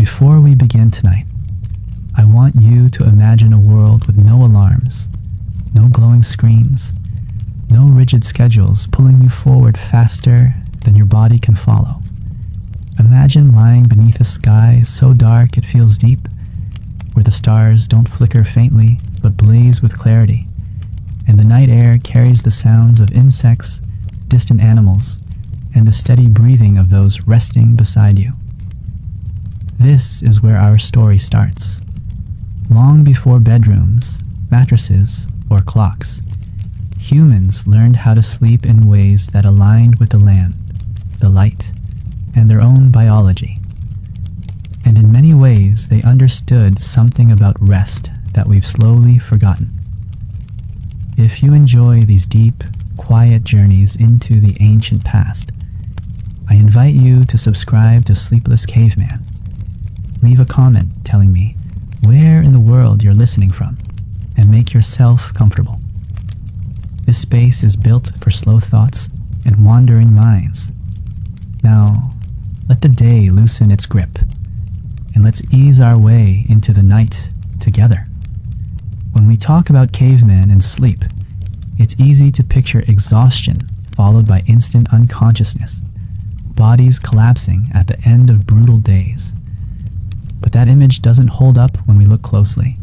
Before we begin tonight, I want you to imagine a world with no alarms, no glowing screens, no rigid schedules pulling you forward faster than your body can follow. Imagine lying beneath a sky so dark it feels deep, where the stars don't flicker faintly but blaze with clarity, and the night air carries the sounds of insects, distant animals, and the steady breathing of those resting beside you. This is where our story starts. Long before bedrooms, mattresses, or clocks, humans learned how to sleep in ways that aligned with the land, the light, and their own biology. And in many ways, they understood something about rest that we've slowly forgotten. If you enjoy these deep, quiet journeys into the ancient past, I invite you to subscribe to Sleepless Caveman. Leave a comment telling me where in the world you're listening from, and make yourself comfortable. This space is built for slow thoughts and wandering minds. Now, let the day loosen its grip, and let's ease our way into the night together. When we talk about cavemen and sleep, it's easy to picture exhaustion followed by instant unconsciousness, bodies collapsing at the end of brutal days. But that image doesn't hold up when we look closely.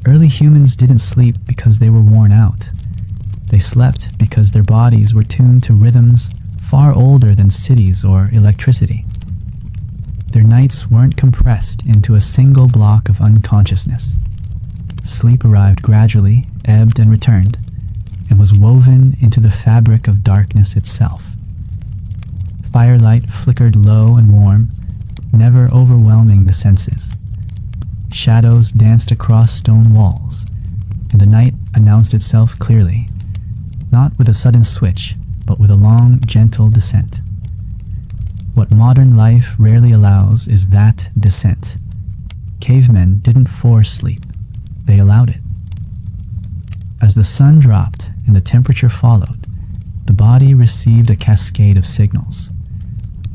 Early humans didn't sleep because they were worn out. They slept because their bodies were tuned to rhythms far older than cities or electricity. Their nights weren't compressed into a single block of unconsciousness. Sleep arrived gradually, ebbed and returned, and was woven into the fabric of darkness itself. Firelight flickered low and warm, never overwhelming the senses. Shadows danced across stone walls, and the night announced itself clearly, not with a sudden switch, but with a long, gentle descent. What modern life rarely allows is that descent. Cavemen didn't force sleep, they allowed it. As the sun dropped and the temperature followed, the body received a cascade of signals.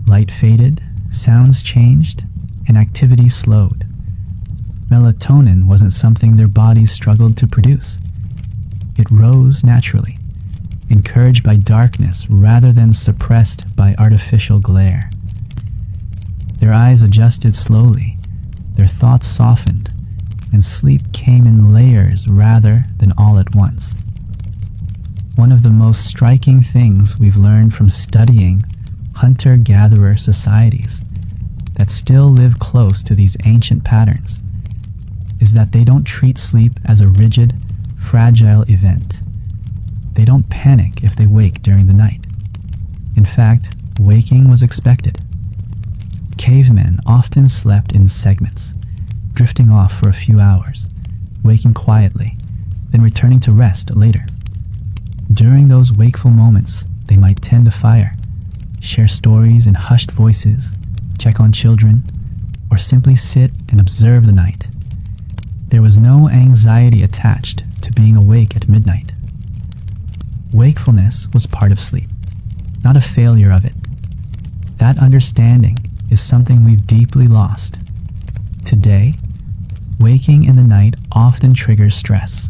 Light faded, sounds changed, and activity slowed. Melatonin wasn't something their bodies struggled to produce. It rose naturally, encouraged by darkness rather than suppressed by artificial glare. Their eyes adjusted slowly, their thoughts softened, and sleep came in layers rather than all at once. One of the most striking things we've learned from studying hunter-gatherer societies that still live close to these ancient patterns is that they don't treat sleep as a rigid, fragile event. They don't panic if they wake during the night. In fact, waking was expected. Cavemen often slept in segments, drifting off for a few hours, waking quietly, then returning to rest later. During those wakeful moments, they might tend the fire, share stories in hushed voices, check on children, or simply sit and observe the night. There was no anxiety attached to being awake at midnight. Wakefulness was part of sleep, not a failure of it. That understanding is something we've deeply lost. Today, waking in the night often triggers stress.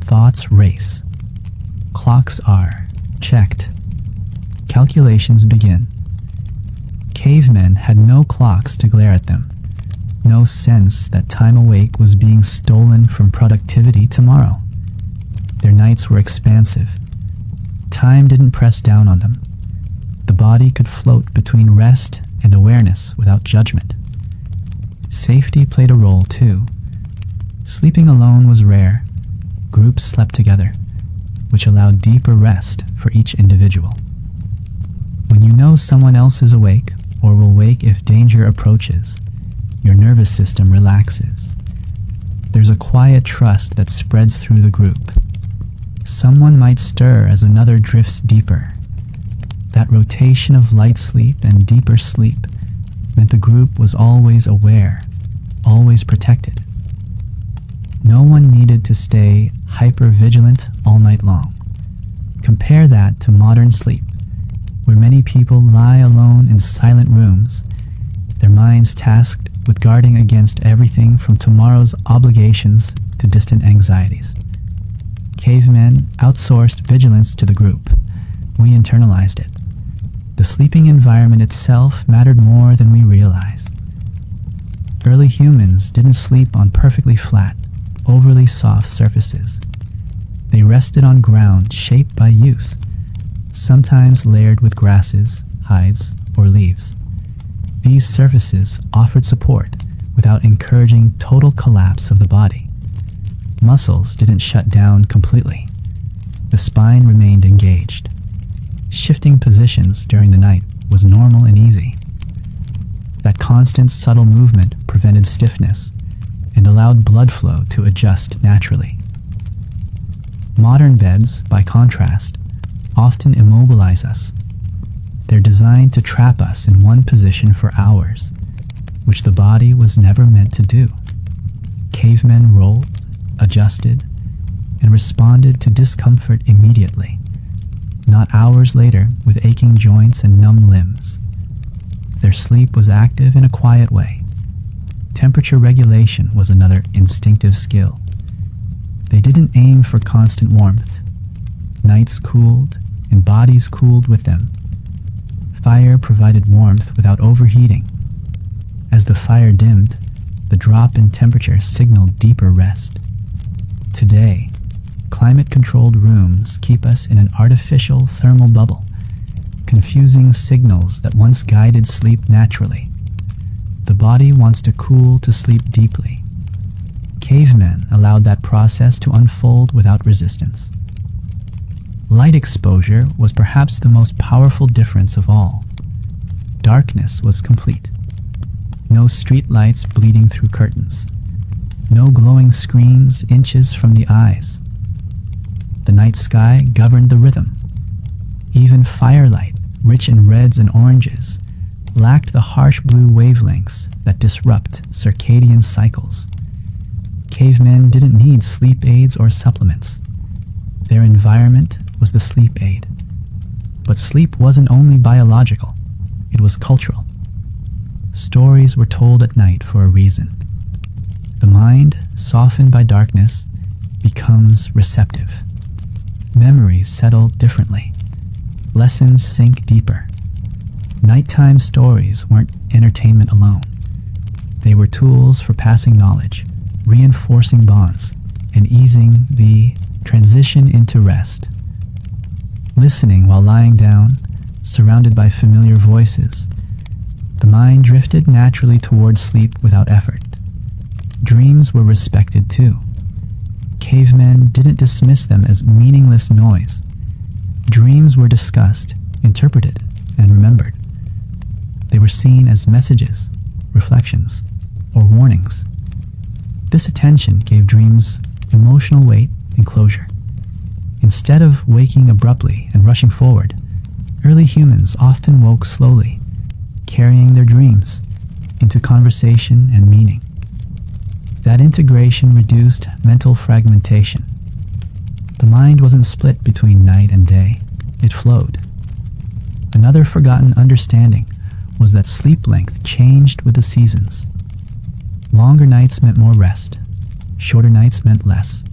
Thoughts race. Clocks are checked. Calculations begin. Cavemen had no clocks to glare at them, no sense that time awake was being stolen from productivity tomorrow. Their nights were expansive. Time didn't press down on them. The body could float between rest and awareness without judgment. Safety played a role too. Sleeping alone was rare. Groups slept together, which allowed deeper rest for each individual. When you know someone else is awake or will wake if danger approaches, your nervous system relaxes. There's a quiet trust that spreads through the group. Someone might stir as another drifts deeper. That rotation of light sleep and deeper sleep meant the group was always aware, always protected. No one needed to stay hyper-vigilant all night long. Compare that to modern sleep, where many people lie alone in silent rooms, their minds tasked with guarding against everything from tomorrow's obligations to distant anxieties. Cavemen outsourced vigilance to the group. We internalized it. The sleeping environment itself mattered more than we realize. Early humans didn't sleep on perfectly flat, overly soft surfaces. They rested on ground shaped by use, sometimes layered with grasses, hides, or leaves. These surfaces offered support without encouraging total collapse of the body. Muscles didn't shut down completely. The spine remained engaged. Shifting positions during the night was normal and easy. That constant subtle movement prevented stiffness and allowed blood flow to adjust naturally. Modern beds, by contrast, often immobilize us. They're designed to trap us in one position for hours, which the body was never meant to do. Cavemen rolled, adjusted, and responded to discomfort immediately, not hours later with aching joints and numb limbs. Their sleep was active in a quiet way. Temperature regulation was another instinctive skill. They didn't aim for constant warmth. Nights cooled, and bodies cooled with them. Fire provided warmth without overheating. As the fire dimmed, the drop in temperature signaled deeper rest. Today, climate-controlled rooms keep us in an artificial thermal bubble, confusing signals that once guided sleep naturally. The body wants to cool to sleep deeply. Cavemen allowed that process to unfold without resistance. Light exposure was perhaps the most powerful difference of all. Darkness was complete. No street lights bleeding through curtains. No glowing screens inches from the eyes. The night sky governed the rhythm. Even firelight, rich in reds and oranges, lacked the harsh blue wavelengths that disrupt circadian cycles. Cavemen didn't need sleep aids or supplements. Their environment was the sleep aid. But sleep wasn't only biological, it was cultural. Stories were told at night for a reason. The mind, softened by darkness, becomes receptive. Memories settle differently. Lessons sink deeper. Nighttime stories weren't entertainment alone. They were tools for passing knowledge, reinforcing bonds, and easing the transition into rest. Listening while lying down, surrounded by familiar voices, the mind drifted naturally towards sleep without effort. Dreams were respected too. Cavemen didn't dismiss them as meaningless noise. Dreams were discussed, interpreted, and remembered. They were seen as messages, reflections, or warnings. This attention gave dreams emotional weight and closure. Instead of waking abruptly and rushing forward, early humans often woke slowly, carrying their dreams into conversation and meaning. That integration reduced mental fragmentation. The mind wasn't split between night and day, it flowed. Another forgotten understanding was that sleep length changed with the seasons. Longer nights meant more rest. Shorter nights meant less.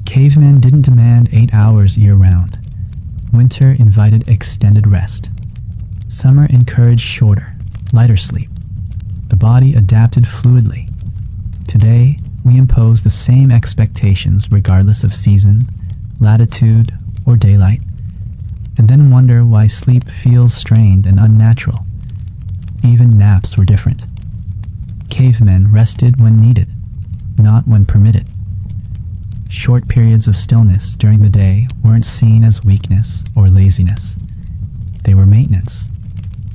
Cavemen didn't demand 8 hours year-round. Winter invited extended rest. Summer encouraged shorter, lighter sleep. The body adapted fluidly. Today, we impose the same expectations regardless of season, latitude, or daylight, and then wonder why sleep feels strained and unnatural. Even naps were different. Cavemen rested when needed, not when permitted. Short periods of stillness during the day weren't seen as weakness or laziness. They were maintenance.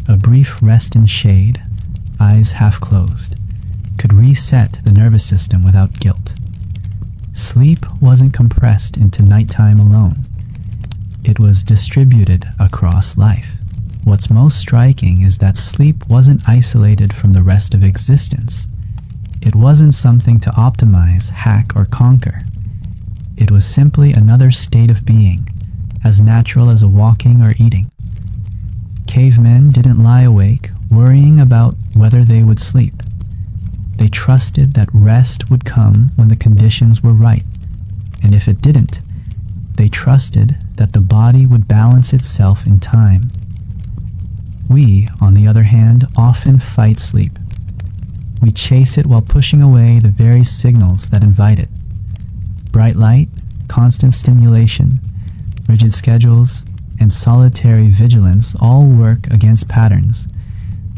A brief rest in shade, eyes half closed, could reset the nervous system without guilt. Sleep wasn't compressed into nighttime alone. It was distributed across life. What's most striking is that sleep wasn't isolated from the rest of existence. It wasn't something to optimize, hack, or conquer. It was simply another state of being, as natural as a walking or eating. Cavemen didn't lie awake worrying about whether they would sleep. They trusted that rest would come when the conditions were right, and if it didn't, they trusted that the body would balance itself in time. We, on the other hand, often fight sleep. We chase it while pushing away the very signals that invite it. Bright light, constant stimulation, rigid schedules, and solitary vigilance all work against patterns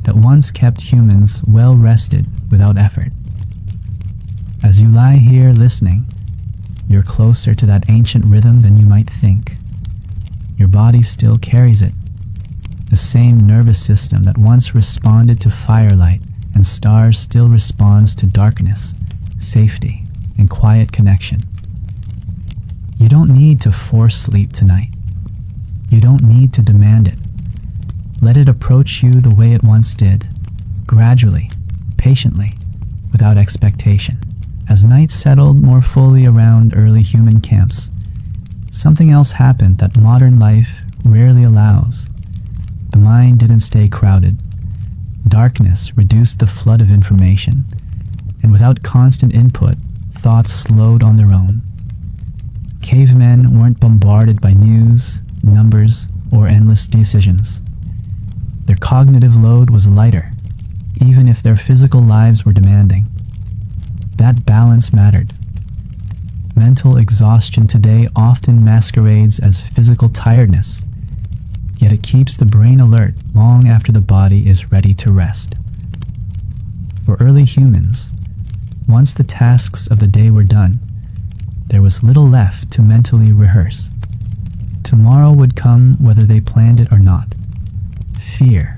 that once kept humans well rested without effort. As you lie here listening, you're closer to that ancient rhythm than you might think. Your body still carries it, the same nervous system that once responded to firelight and stars still responds to darkness, safety, and quiet connection. You don't need to force sleep tonight. You don't need to demand it. Let it approach you the way it once did, gradually, patiently, without expectation. As night settled more fully around early human camps, something else happened that modern life rarely allows. The mind didn't stay crowded. Darkness reduced the flood of information, and without constant input, thoughts slowed on their own. Cavemen weren't bombarded by news, numbers, or endless decisions. Their cognitive load was lighter, even if their physical lives were demanding. That balance mattered. Mental exhaustion today often masquerades as physical tiredness, yet it keeps the brain alert long after the body is ready to rest. For early humans, once the tasks of the day were done, there was little left to mentally rehearse. Tomorrow would come whether they planned it or not. Fear,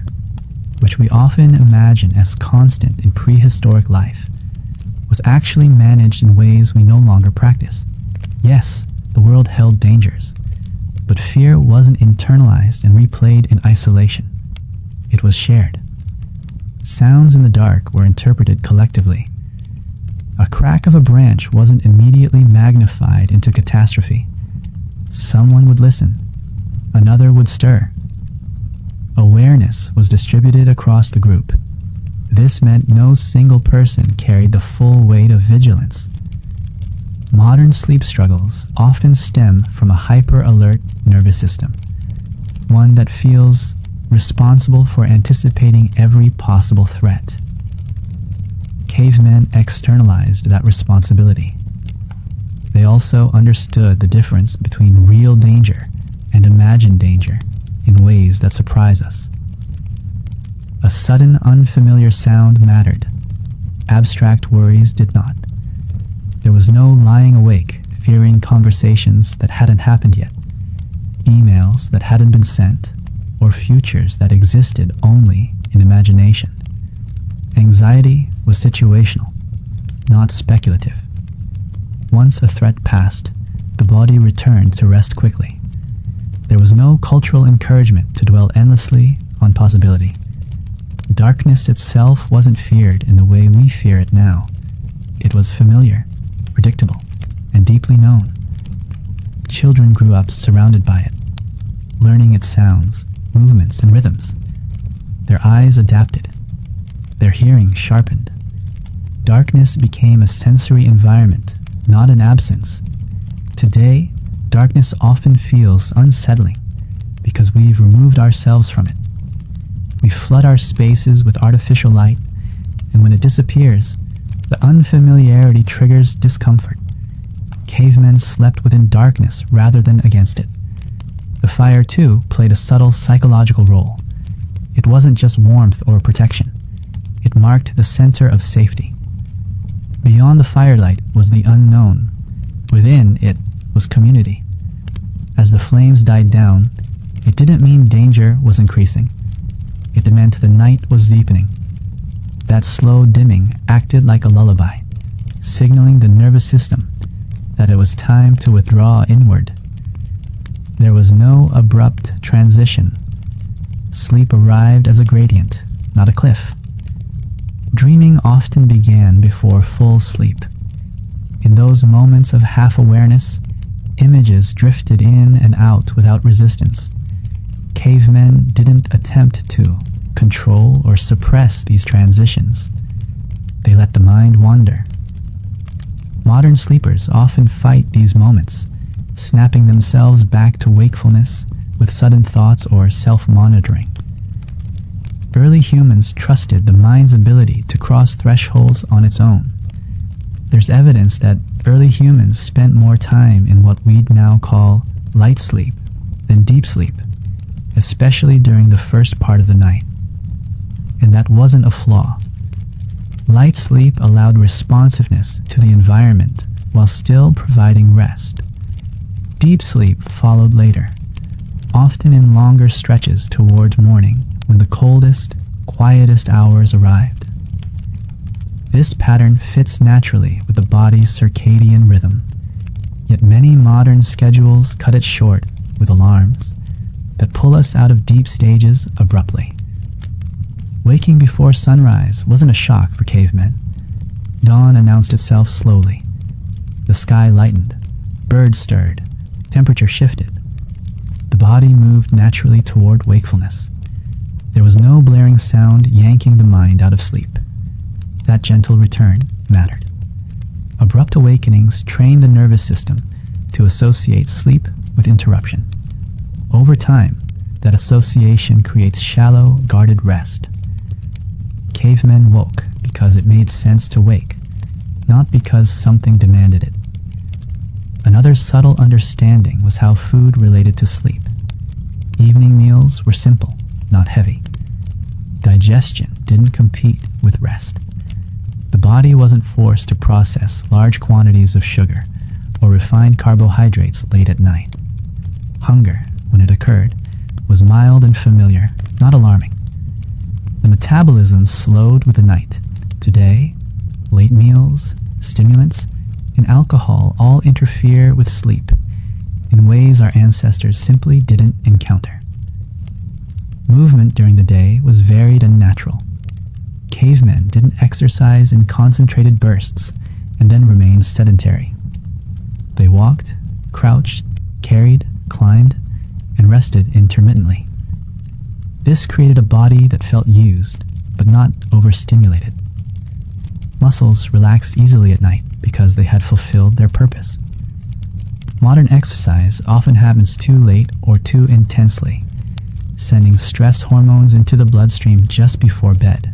which we often imagine as constant in prehistoric life, was actually managed in ways we no longer practice. Yes, the world held dangers, but fear wasn't internalized and replayed in isolation. It was shared. Sounds in the dark were interpreted collectively. A crack of a branch wasn't immediately magnified into catastrophe. Someone would listen. Another would stir. Awareness was distributed across the group. This meant no single person carried the full weight of vigilance. Modern sleep struggles often stem from a hyper-alert nervous system, one that feels responsible for anticipating every possible threat. Cavemen externalized that responsibility. They also understood the difference between real danger and imagined danger in ways that surprise us. A sudden, unfamiliar sound mattered. Abstract worries did not. There was no lying awake, fearing conversations that hadn't happened yet, emails that hadn't been sent, or futures that existed only in imagination. Anxiety was situational, not speculative. Once a threat passed, the body returned to rest quickly. There was no cultural encouragement to dwell endlessly on possibility. Darkness itself wasn't feared in the way we fear it now. It was familiar, predictable, and deeply known. Children grew up surrounded by it, learning its sounds, movements, and rhythms. Their eyes adapted. Their hearing sharpened. Darkness became a sensory environment, not an absence. Today, darkness often feels unsettling because we've removed ourselves from it. We flood our spaces with artificial light, and when it disappears, the unfamiliarity triggers discomfort. Cavemen slept within darkness rather than against it. The fire, too, played a subtle psychological role. It wasn't just warmth or protection. It marked the center of safety. Beyond the firelight was the unknown. Within it was community. As the flames died down, it didn't mean danger was increasing. It meant the night was deepening. That slow dimming acted like a lullaby, signaling the nervous system that it was time to withdraw inward. There was no abrupt transition. Sleep arrived as a gradient, not a cliff. Dreaming often began before full sleep. In those moments of half-awareness, images drifted in and out without resistance. Cavemen didn't attempt to. control, or suppress these transitions. They let the mind wander. Modern sleepers often fight these moments, snapping themselves back to wakefulness with sudden thoughts or self-monitoring. Early humans trusted the mind's ability to cross thresholds on its own. There's evidence that early humans spent more time in what we'd now call light sleep than deep sleep, especially during the first part of the night. And that wasn't a flaw. Light sleep allowed responsiveness to the environment while still providing rest. Deep sleep followed later, often in longer stretches towards morning when the coldest, quietest hours arrived. This pattern fits naturally with the body's circadian rhythm, yet many modern schedules cut it short with alarms that pull us out of deep stages abruptly. Waking before sunrise wasn't a shock for cavemen. Dawn announced itself slowly. The sky lightened, birds stirred, temperature shifted. The body moved naturally toward wakefulness. There was no blaring sound yanking the mind out of sleep. That gentle return mattered. Abrupt awakenings trained the nervous system to associate sleep with interruption. Over time, that association creates shallow, guarded rest. Cavemen woke because it made sense to wake, not because something demanded it. Another subtle understanding was how food related to sleep. Evening meals were simple, not heavy. Digestion didn't compete with rest. The body wasn't forced to process large quantities of sugar or refined carbohydrates late at night. Hunger, when it occurred, was mild and familiar, not alarming. The metabolism slowed with the night. Today, late meals, stimulants, and alcohol all interfere with sleep in ways our ancestors simply didn't encounter. Movement during the day was varied and natural. Cavemen didn't exercise in concentrated bursts and then remain sedentary. They walked, crouched, carried, climbed, and rested intermittently. This created a body that felt used, but not overstimulated. Muscles relaxed easily at night because they had fulfilled their purpose. Modern exercise often happens too late or too intensely, sending stress hormones into the bloodstream just before bed.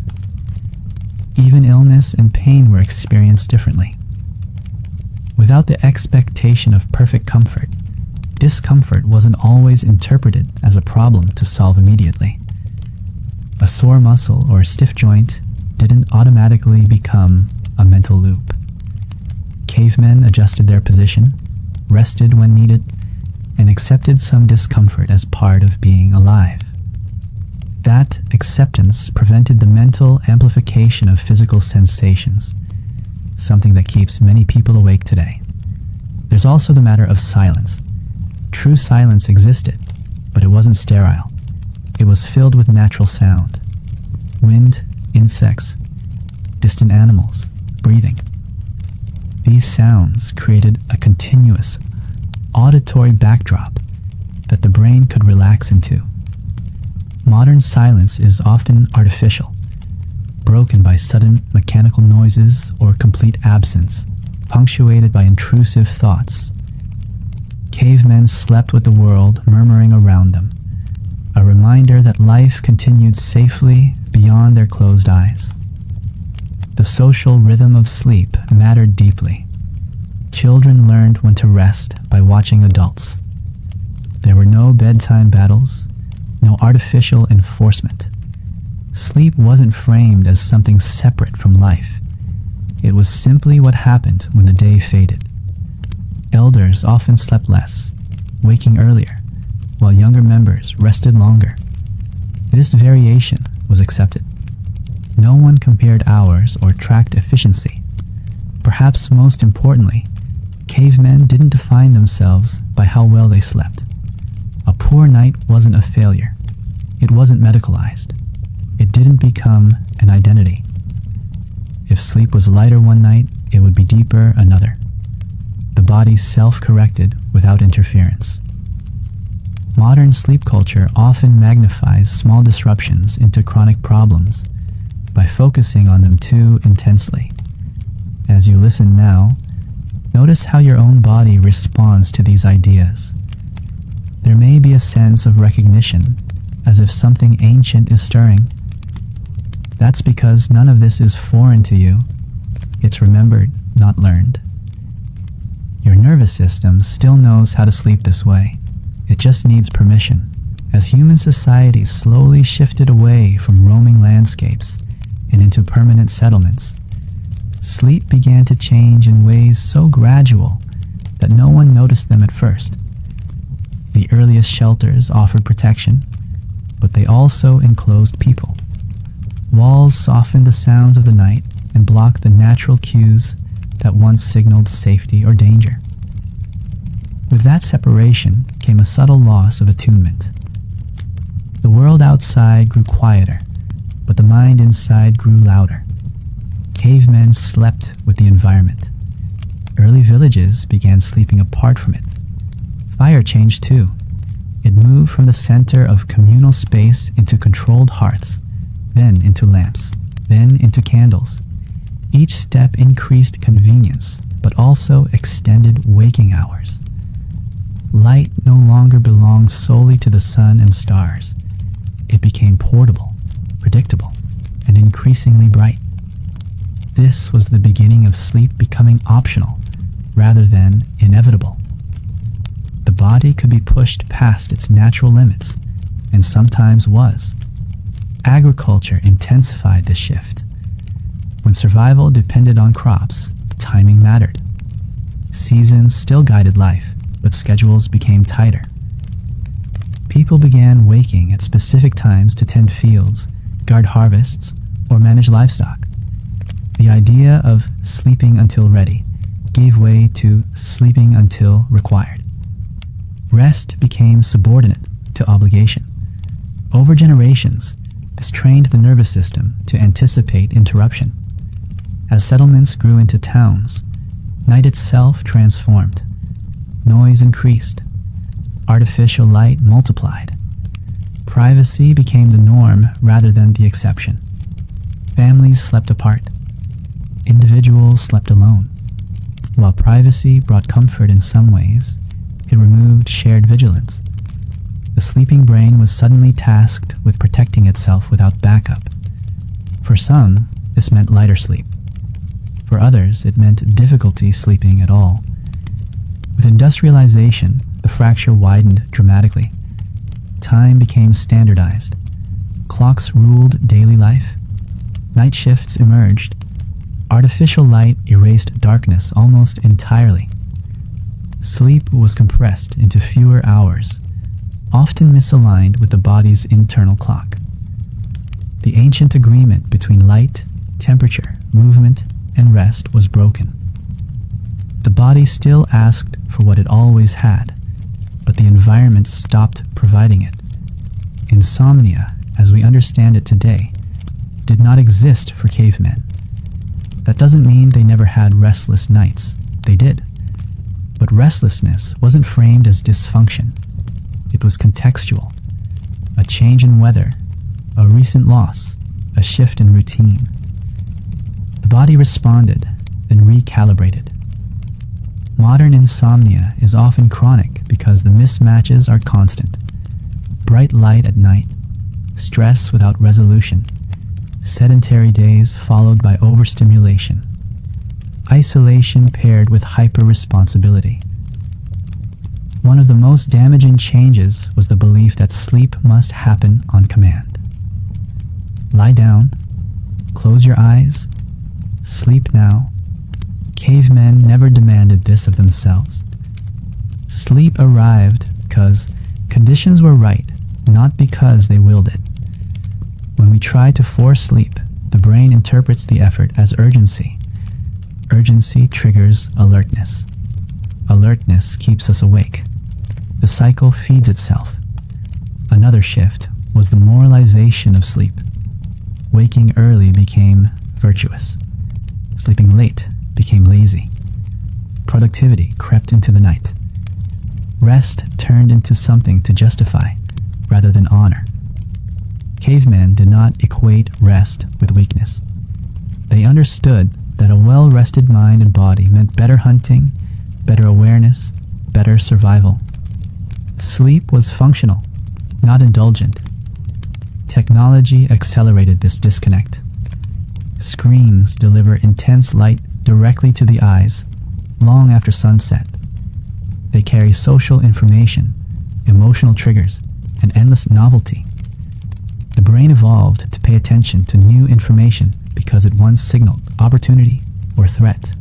Even illness and pain were experienced differently. Without the expectation of perfect comfort, discomfort wasn't always interpreted as a problem to solve immediately. A sore muscle or a stiff joint didn't automatically become a mental loop. Cavemen adjusted their position, rested when needed, and accepted some discomfort as part of being alive. That acceptance prevented the mental amplification of physical sensations, something that keeps many people awake today. There's also the matter of silence. True silence existed, but it wasn't sterile. It was filled with natural sound. Wind, insects, distant animals, breathing. These sounds created a continuous, auditory backdrop that the brain could relax into. Modern silence is often artificial, broken by sudden mechanical noises or complete absence, punctuated by intrusive thoughts. Cavemen slept with the world murmuring around them, a reminder that life continued safely beyond their closed eyes. The social rhythm of sleep mattered deeply. Children learned when to rest by watching adults. There were no bedtime battles, no artificial enforcement. Sleep wasn't framed as something separate from life. It was simply what happened when the day faded. Elders often slept less, waking earlier, while younger members rested longer. This variation was accepted. No one compared hours or tracked efficiency. Perhaps most importantly, cavemen didn't define themselves by how well they slept. A poor night wasn't a failure. It wasn't medicalized. It didn't become an identity. If sleep was lighter one night, it would be deeper another. The body self-corrected without interference. Modern sleep culture often magnifies small disruptions into chronic problems by focusing on them too intensely. As you listen now, notice how your own body responds to these ideas. There may be a sense of recognition, as if something ancient is stirring. That's because none of this is foreign to you. It's remembered, not learned. Your nervous system still knows how to sleep this way. It just needs permission. As human society slowly shifted away from roaming landscapes and into permanent settlements, sleep began to change in ways so gradual that no one noticed them at first. The earliest shelters offered protection, but they also enclosed people. Walls softened the sounds of the night and blocked the natural cues that once signaled safety or danger. With that separation came a subtle loss of attunement. The world outside grew quieter, but the mind inside grew louder. Cavemen slept with the environment. Early villages began sleeping apart from it. Fire changed too. It moved from the center of communal space into controlled hearths, then into lamps, then into candles. Each step increased convenience, but also extended waking hours. Light no longer belonged solely to the sun and stars. It became portable, predictable, and increasingly bright. This was the beginning of sleep becoming optional, rather than inevitable. The body could be pushed past its natural limits, and sometimes was. Agriculture intensified this shift. When survival depended on crops, timing mattered. Seasons still guided life, but schedules became tighter. People began waking at specific times to tend fields, guard harvests, or manage livestock. The idea of sleeping until ready gave way to sleeping until required. Rest became subordinate to obligation. Over generations, this trained the nervous system to anticipate interruption. As settlements grew into towns, night itself transformed. Noise increased. Artificial light multiplied. Privacy became the norm rather than the exception. Families slept apart. Individuals slept alone. While privacy brought comfort in some ways, it removed shared vigilance. The sleeping brain was suddenly tasked with protecting itself without backup. For some, this meant lighter sleep. For others, it meant difficulty sleeping at all. With industrialization, the fracture widened dramatically. Time became standardized. Clocks ruled daily life. Night shifts emerged. Artificial light erased darkness almost entirely. Sleep was compressed into fewer hours, often misaligned with the body's internal clock. The ancient agreement between light, temperature, movement, and rest was broken. The body still asked for what it always had, but the environment stopped providing it. Insomnia, as we understand it today, did not exist for cavemen. That doesn't mean they never had restless nights. They did. But restlessness wasn't framed as dysfunction. It was contextual. A change in weather, a recent loss, a shift in routine. The body responded, then recalibrated. Modern insomnia is often chronic because the mismatches are constant. Bright light at night, stress without resolution, sedentary days followed by overstimulation, isolation paired with hyper-responsibility. One of the most damaging changes was the belief that sleep must happen on command. Lie down, close your eyes, sleep now. Cavemen never demanded this of themselves. Sleep arrived because conditions were right, not because they willed it. When we try to force sleep, the brain interprets the effort as urgency. Urgency triggers alertness. Alertness keeps us awake. The cycle feeds itself. Another shift was the moralization of sleep. Waking early became virtuous. Sleeping late became lazy. Productivity crept into the night. Rest turned into something to justify rather than honor. Cavemen did not equate rest with weakness. They understood that a well-rested mind and body meant better hunting, better awareness, better survival. Sleep was functional, not indulgent. Technology accelerated this disconnect. Screens deliver intense light directly to the eyes long after sunset. They carry social information, emotional triggers, and endless novelty. The brain evolved to pay attention to new information because it once signaled opportunity or threat.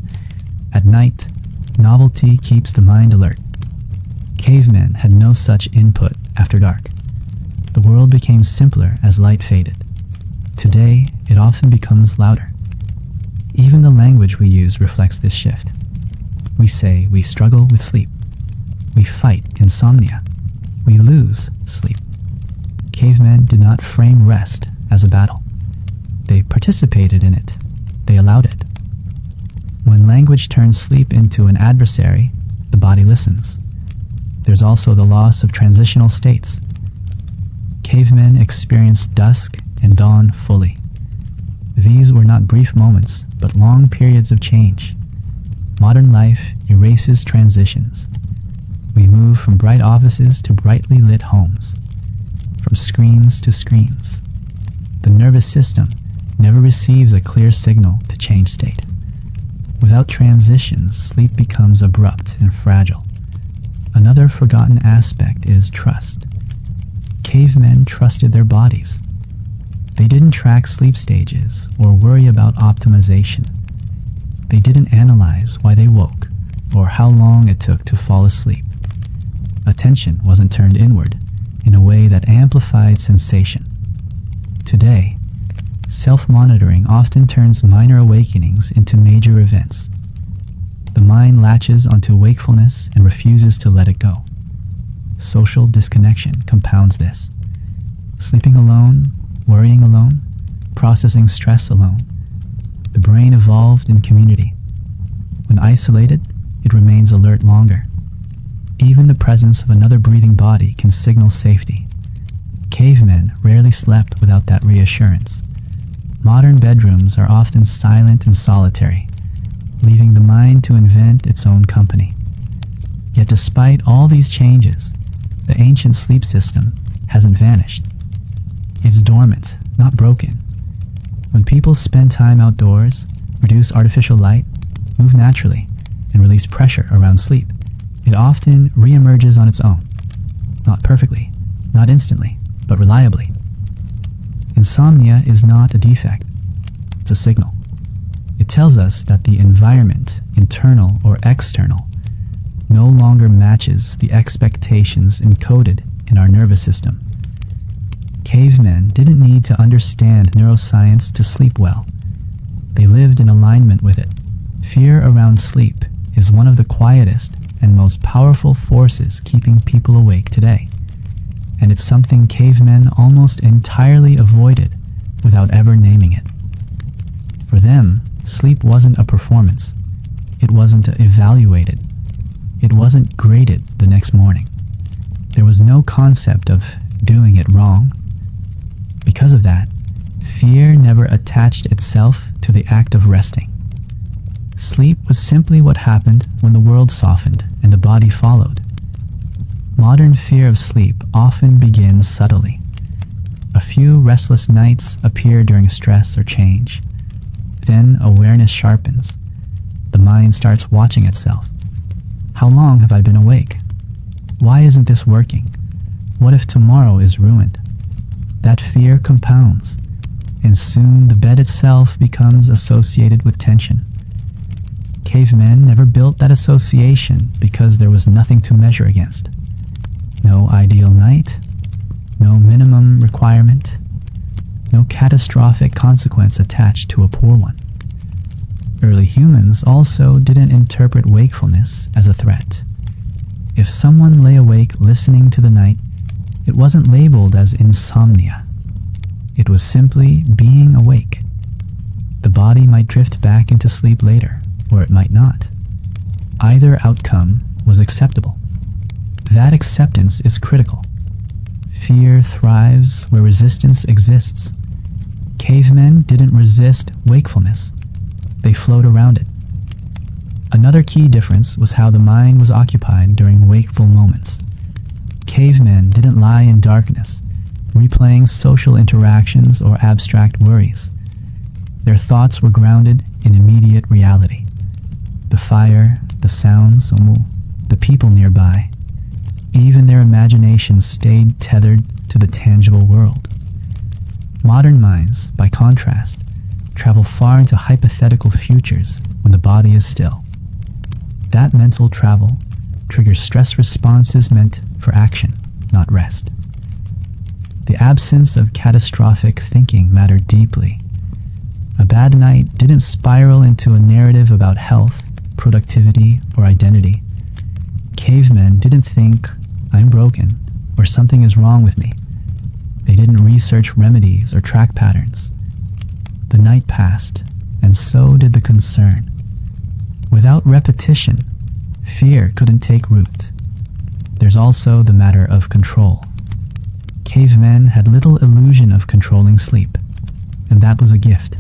At night, novelty keeps the mind alert. Cavemen had no such input after dark. The world became simpler as light faded. Today, it often becomes louder. Even the language we use reflects this shift. We say we struggle with sleep. We fight insomnia. We lose sleep. Cavemen did not frame rest as a battle. They participated in it. They allowed it. When language turns sleep into an adversary, the body listens. There's also the loss of transitional states. Cavemen experienced dusk and dawn fully. These were not brief moments, but long periods of change. Modern life erases transitions. We move from bright offices to brightly lit homes, from screens to screens. The nervous system never receives a clear signal to change state. Without transitions, sleep becomes abrupt and fragile. Another forgotten aspect is trust. Cavemen trusted their bodies. They didn't track sleep stages or worry about optimization. They didn't analyze why they woke or how long it took to fall asleep. Attention wasn't turned inward in a way that amplified sensation. Today, self-monitoring often turns minor awakenings into major events. The mind latches onto wakefulness and refuses to let it go. Social disconnection compounds this. Sleeping alone, worrying alone, processing stress alone. The brain evolved in community. When isolated, it remains alert longer. Even the presence of another breathing body can signal safety. Cavemen rarely slept without that reassurance. Modern bedrooms are often silent and solitary, leaving the mind to invent its own company. Yet despite all these changes, the ancient sleep system hasn't vanished. It's dormant, not broken. When people spend time outdoors, reduce artificial light, move naturally, and release pressure around sleep, it often reemerges on its own. Not perfectly, not instantly, but reliably. Insomnia is not a defect. It's a signal. It tells us that the environment, internal or external, no longer matches the expectations encoded in our nervous system. Cavemen didn't need to understand neuroscience to sleep well. They lived in alignment with it. Fear around sleep is one of the quietest and most powerful forces keeping people awake today. And it's something cavemen almost entirely avoided without ever naming it. For them, sleep wasn't a performance. It wasn't evaluated. It wasn't graded the next morning. There was no concept of doing it wrong. Because of that, fear never attached itself to the act of resting. Sleep was simply what happened when the world softened and the body followed. Modern fear of sleep often begins subtly. A few restless nights appear during stress or change. Then awareness sharpens. The mind starts watching itself. How long have I been awake? Why isn't this working? What if tomorrow is ruined? That fear compounds, and soon the bed itself becomes associated with tension. Cavemen never built that association because there was nothing to measure against. No ideal night, no minimum requirement, no catastrophic consequence attached to a poor one. Early humans also didn't interpret wakefulness as a threat. If someone lay awake listening to the night, it wasn't labeled as insomnia. It was simply being awake. The body might drift back into sleep later, or it might not. Either outcome was acceptable. That acceptance is critical. Fear thrives where resistance exists. Cavemen didn't resist wakefulness. They flowed around it. Another key difference was how the mind was occupied during wakeful moments. Cavemen didn't lie in darkness, replaying social interactions or abstract worries. Their thoughts were grounded in immediate reality. The fire, the sounds, the people nearby. Even their imaginations stayed tethered to the tangible world. Modern minds, by contrast, travel far into hypothetical futures when the body is still. That mental travel triggers stress responses meant for action, not rest. The absence of catastrophic thinking mattered deeply. A bad night didn't spiral into a narrative about health, productivity, or identity. Cavemen didn't think, "I'm broken," or "something is wrong with me." They didn't research remedies or track patterns. The night passed, and so did the concern. Without repetition, fear couldn't take root. There's also the matter of control. Cavemen had little illusion of controlling sleep, and that was a gift.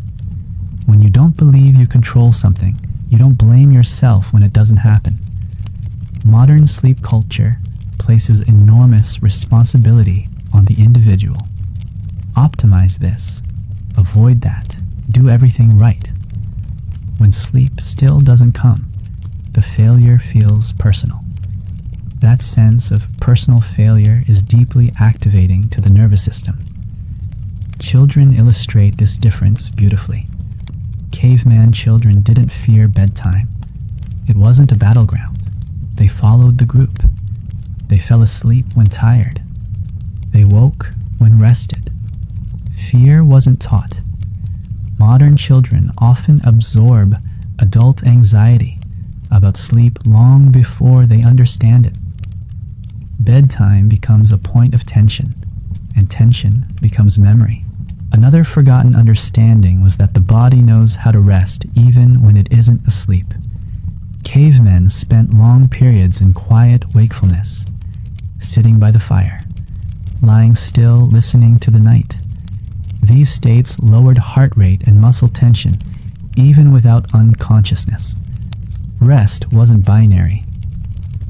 When you don't believe you control something, you don't blame yourself when it doesn't happen. Modern sleep culture places enormous responsibility on the individual. Optimize this, avoid that, do everything right. When sleep still doesn't come, the failure feels personal. That sense of personal failure is deeply activating to the nervous system. Children illustrate this difference beautifully. Caveman children didn't fear bedtime. It wasn't a battleground. They followed the group. They fell asleep when tired. They woke when rested. Fear wasn't taught. Modern children often absorb adult anxiety about sleep long before they understand it. Bedtime becomes a point of tension, and tension becomes memory. Another forgotten understanding was that the body knows how to rest even when it isn't asleep. Cavemen spent long periods in quiet wakefulness, sitting by the fire, lying still listening to the night. These states lowered heart rate and muscle tension even without unconsciousness. Rest wasn't binary.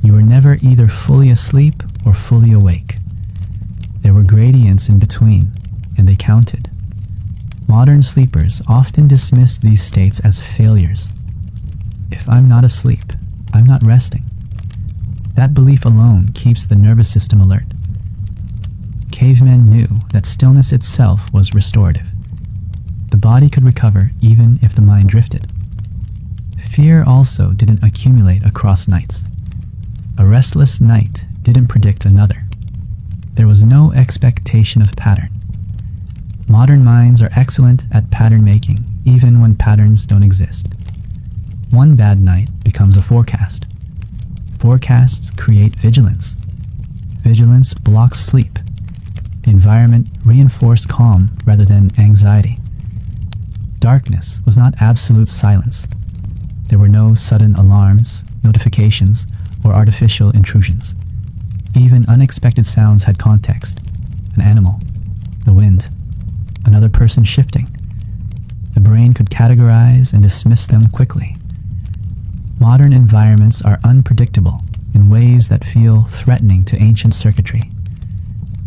You were never either fully asleep or fully awake. There were gradients in between, and they counted. Modern sleepers often dismiss these states as failures. If I'm not asleep, I'm not resting. That belief alone keeps the nervous system alert. Cavemen knew that stillness itself was restorative. The body could recover even if the mind drifted. Fear also didn't accumulate across nights. A restless night didn't predict another. There was no expectation of pattern. Modern minds are excellent at pattern making, even when patterns don't exist. One bad night becomes a forecast. Forecasts create vigilance. Vigilance blocks sleep. The environment reinforced calm rather than anxiety. Darkness was not absolute silence. There were no sudden alarms, notifications, or artificial intrusions. Even unexpected sounds had context. An animal, the wind, another person shifting. The brain could categorize and dismiss them quickly. Modern environments are unpredictable in ways that feel threatening to ancient circuitry.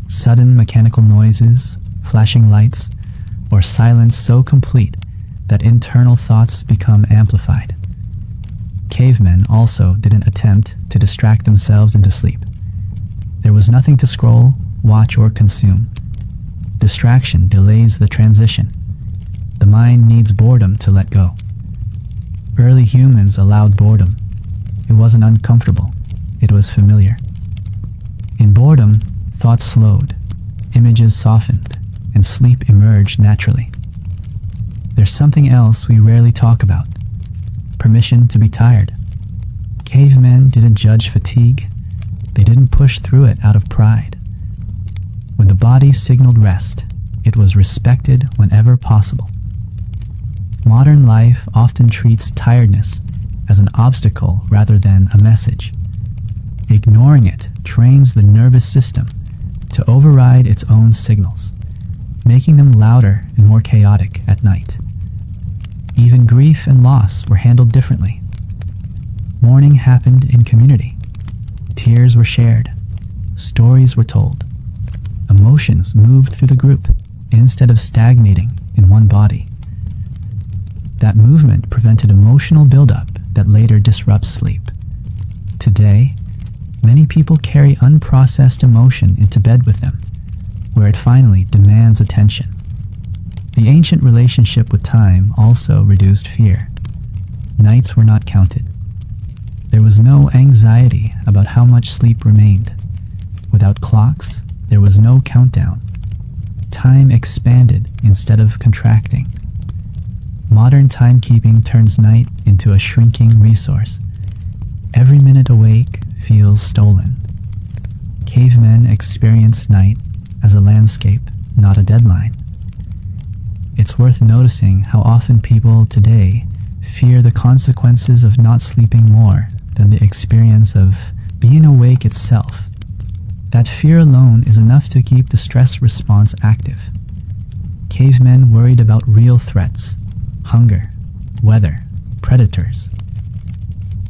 Sudden mechanical noises, flashing lights, or silence so complete that internal thoughts become amplified. Cavemen also didn't attempt to distract themselves into sleep. There was nothing to scroll, watch, or consume. Distraction delays the transition. The mind needs boredom to let go. Early humans allowed boredom. It wasn't uncomfortable. It was familiar. In boredom, thoughts slowed, images softened, and sleep emerged naturally. There's something else we rarely talk about: permission to be tired. Cavemen didn't judge fatigue. They didn't push through it out of pride. When the body signaled rest, it was respected whenever possible. Modern life often treats tiredness as an obstacle rather than a message. Ignoring it trains the nervous system to override its own signals, making them louder and more chaotic at night. Even grief and loss were handled differently. Mourning happened in community. Tears were shared. Stories were told. Emotions moved through the group instead of stagnating in one body. That movement prevented emotional buildup that later disrupts sleep. Today, many people carry unprocessed emotion into bed with them, where it finally demands attention. The ancient relationship with time also reduced fear. Nights were not counted. There was no anxiety about how much sleep remained. Without clocks, there was no countdown. Time expanded instead of contracting. Modern timekeeping turns night into a shrinking resource. Every minute awake feels stolen. Cavemen experienced night as a landscape, not a deadline. It's worth noticing how often people today fear the consequences of not sleeping more than the experience of being awake itself. That fear alone is enough to keep the stress response active. Cavemen worried about real threats: hunger, weather, predators.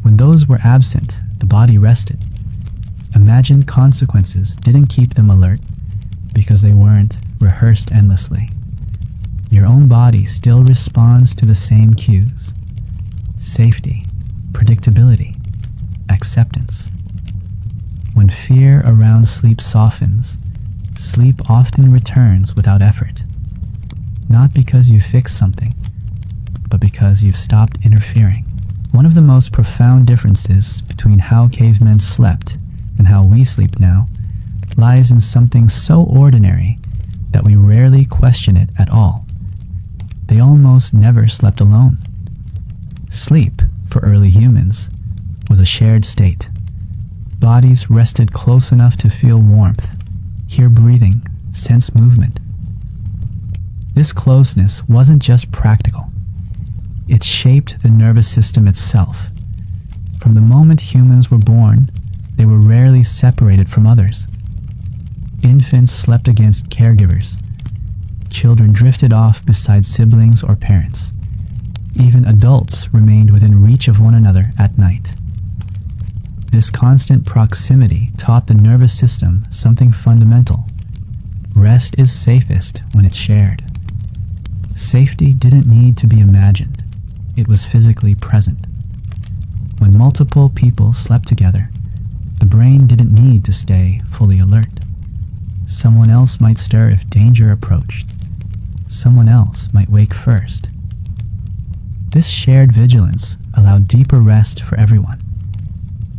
When those were absent, the body rested. Imagined consequences didn't keep them alert because they weren't rehearsed endlessly. Your own body still responds to the same cues: safety, predictability, acceptance. When fear around sleep softens, sleep often returns without effort. Not because you fixed something, but because you've stopped interfering. One of the most profound differences between how cavemen slept and how we sleep now lies in something so ordinary that we rarely question it at all. They almost never slept alone. Sleep, for early humans, was a shared state. Bodies rested close enough to feel warmth, hear breathing, sense movement. This closeness wasn't just practical. It shaped the nervous system itself. From the moment humans were born, they were rarely separated from others. Infants slept against caregivers. Children drifted off beside siblings or parents. Even adults remained within reach of one another at night. This constant proximity taught the nervous system something fundamental. Rest is safest when it's shared. Safety didn't need to be imagined. It was physically present. When multiple people slept together, the brain didn't need to stay fully alert. Someone else might stir if danger approached. Someone else might wake first. This shared vigilance allowed deeper rest for everyone.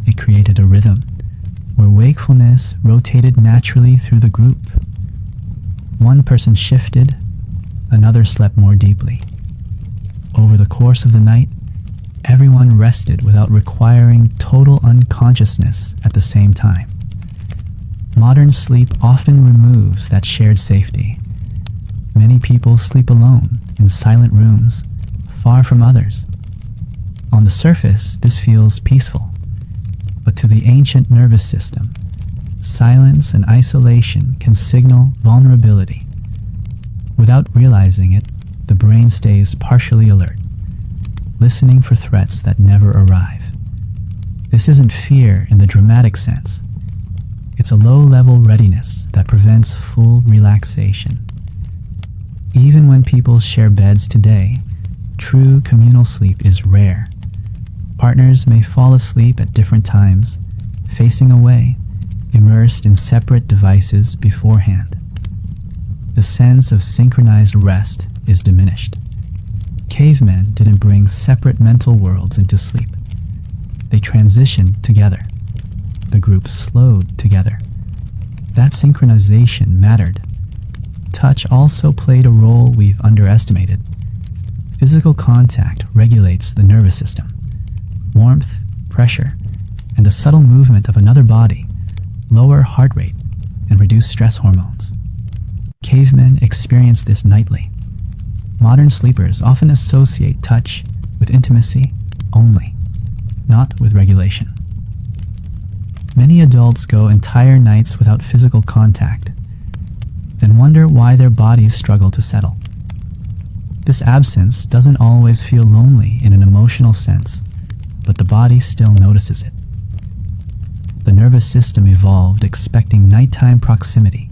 It created a rhythm where wakefulness rotated naturally through the group. One person shifted, another slept more deeply. Over the course of the night, everyone rested without requiring total unconsciousness at the same time. Modern sleep often removes that shared safety. Many people sleep alone in silent rooms, far from others. On the surface, this feels peaceful, but to the ancient nervous system, silence and isolation can signal vulnerability. Without realizing it, the brain stays partially alert, listening for threats that never arrive. This isn't fear in the dramatic sense. It's a low-level readiness that prevents full relaxation. Even when people share beds today, true communal sleep is rare. Partners may fall asleep at different times, facing away, immersed in separate devices beforehand. The sense of synchronized rest is diminished. Cavemen didn't bring separate mental worlds into sleep. They transitioned together. The group slowed together. That synchronization mattered. Touch also played a role we've underestimated. Physical contact regulates the nervous system. Warmth, pressure, and the subtle movement of another body lower heart rate and reduce stress hormones. Cavemen experienced this nightly. Modern sleepers often associate touch with intimacy only, not with regulation. Many adults go entire nights without physical contact, then wonder why their bodies struggle to settle. This absence doesn't always feel lonely in an emotional sense, but the body still notices it. The nervous system evolved expecting nighttime proximity.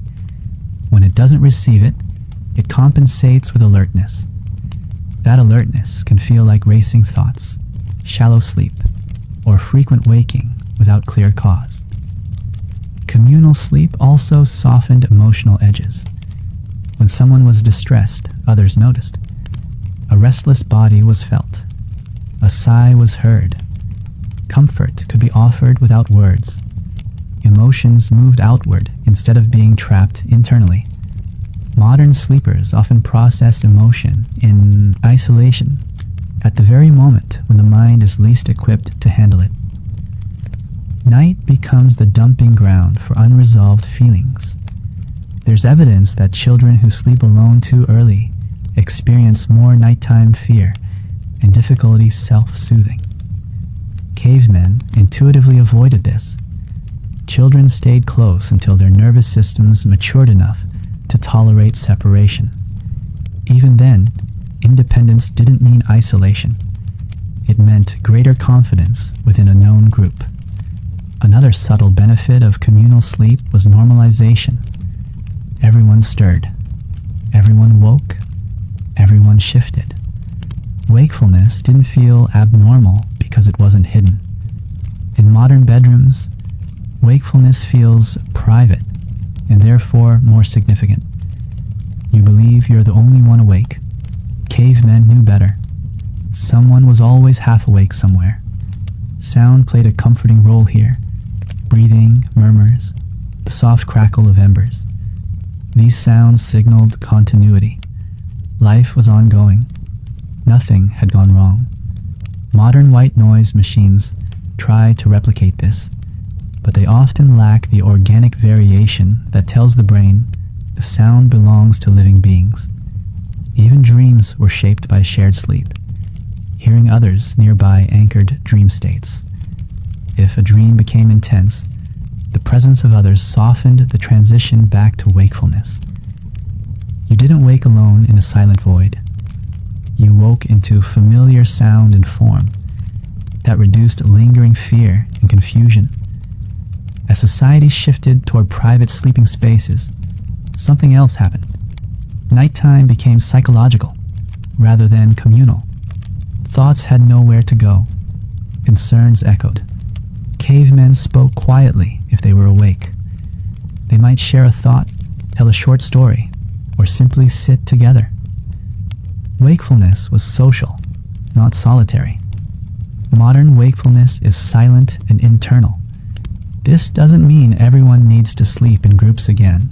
When it doesn't receive it, it compensates with alertness. That alertness can feel like racing thoughts, shallow sleep, or frequent waking without clear cause. Communal sleep also softened emotional edges. When someone was distressed, others noticed. A restless body was felt. A sigh was heard. Comfort could be offered without words. Emotions moved outward instead of being trapped internally. Modern sleepers often process emotion in isolation, at the very moment when the mind is least equipped to handle it. Night becomes the dumping ground for unresolved feelings. There's evidence that children who sleep alone too early experience more nighttime fear and difficulty self-soothing. Cavemen intuitively avoided this. Children stayed close until their nervous systems matured enough to tolerate separation. Even then, independence didn't mean isolation. It meant greater confidence within a known group. Another subtle benefit of communal sleep was normalization. Everyone stirred. Everyone woke. Everyone shifted. Wakefulness didn't feel abnormal because it wasn't hidden. In modern bedrooms, wakefulness feels private and therefore more significant. You believe you're the only one awake. Cavemen knew better. Someone was always half awake somewhere. Sound played a comforting role here. Breathing, murmurs, the soft crackle of embers. These sounds signaled continuity. Life was ongoing. Nothing had gone wrong. Modern white noise machines try to replicate this, but they often lack the organic variation that tells the brain the sound belongs to living beings. Even dreams were shaped by shared sleep. Hearing others nearby anchored dream states. If a dream became intense, the presence of others softened the transition back to wakefulness. You didn't wake alone in a silent void. You woke into familiar sound and form that reduced lingering fear and confusion. As society shifted toward private sleeping spaces, something else happened. Nighttime became psychological rather than communal. Thoughts had nowhere to go. Concerns echoed. Cavemen spoke quietly if they were awake. They might share a thought, tell a short story, or simply sit together. Wakefulness was social, not solitary. Modern wakefulness is silent and internal. This doesn't mean everyone needs to sleep in groups again,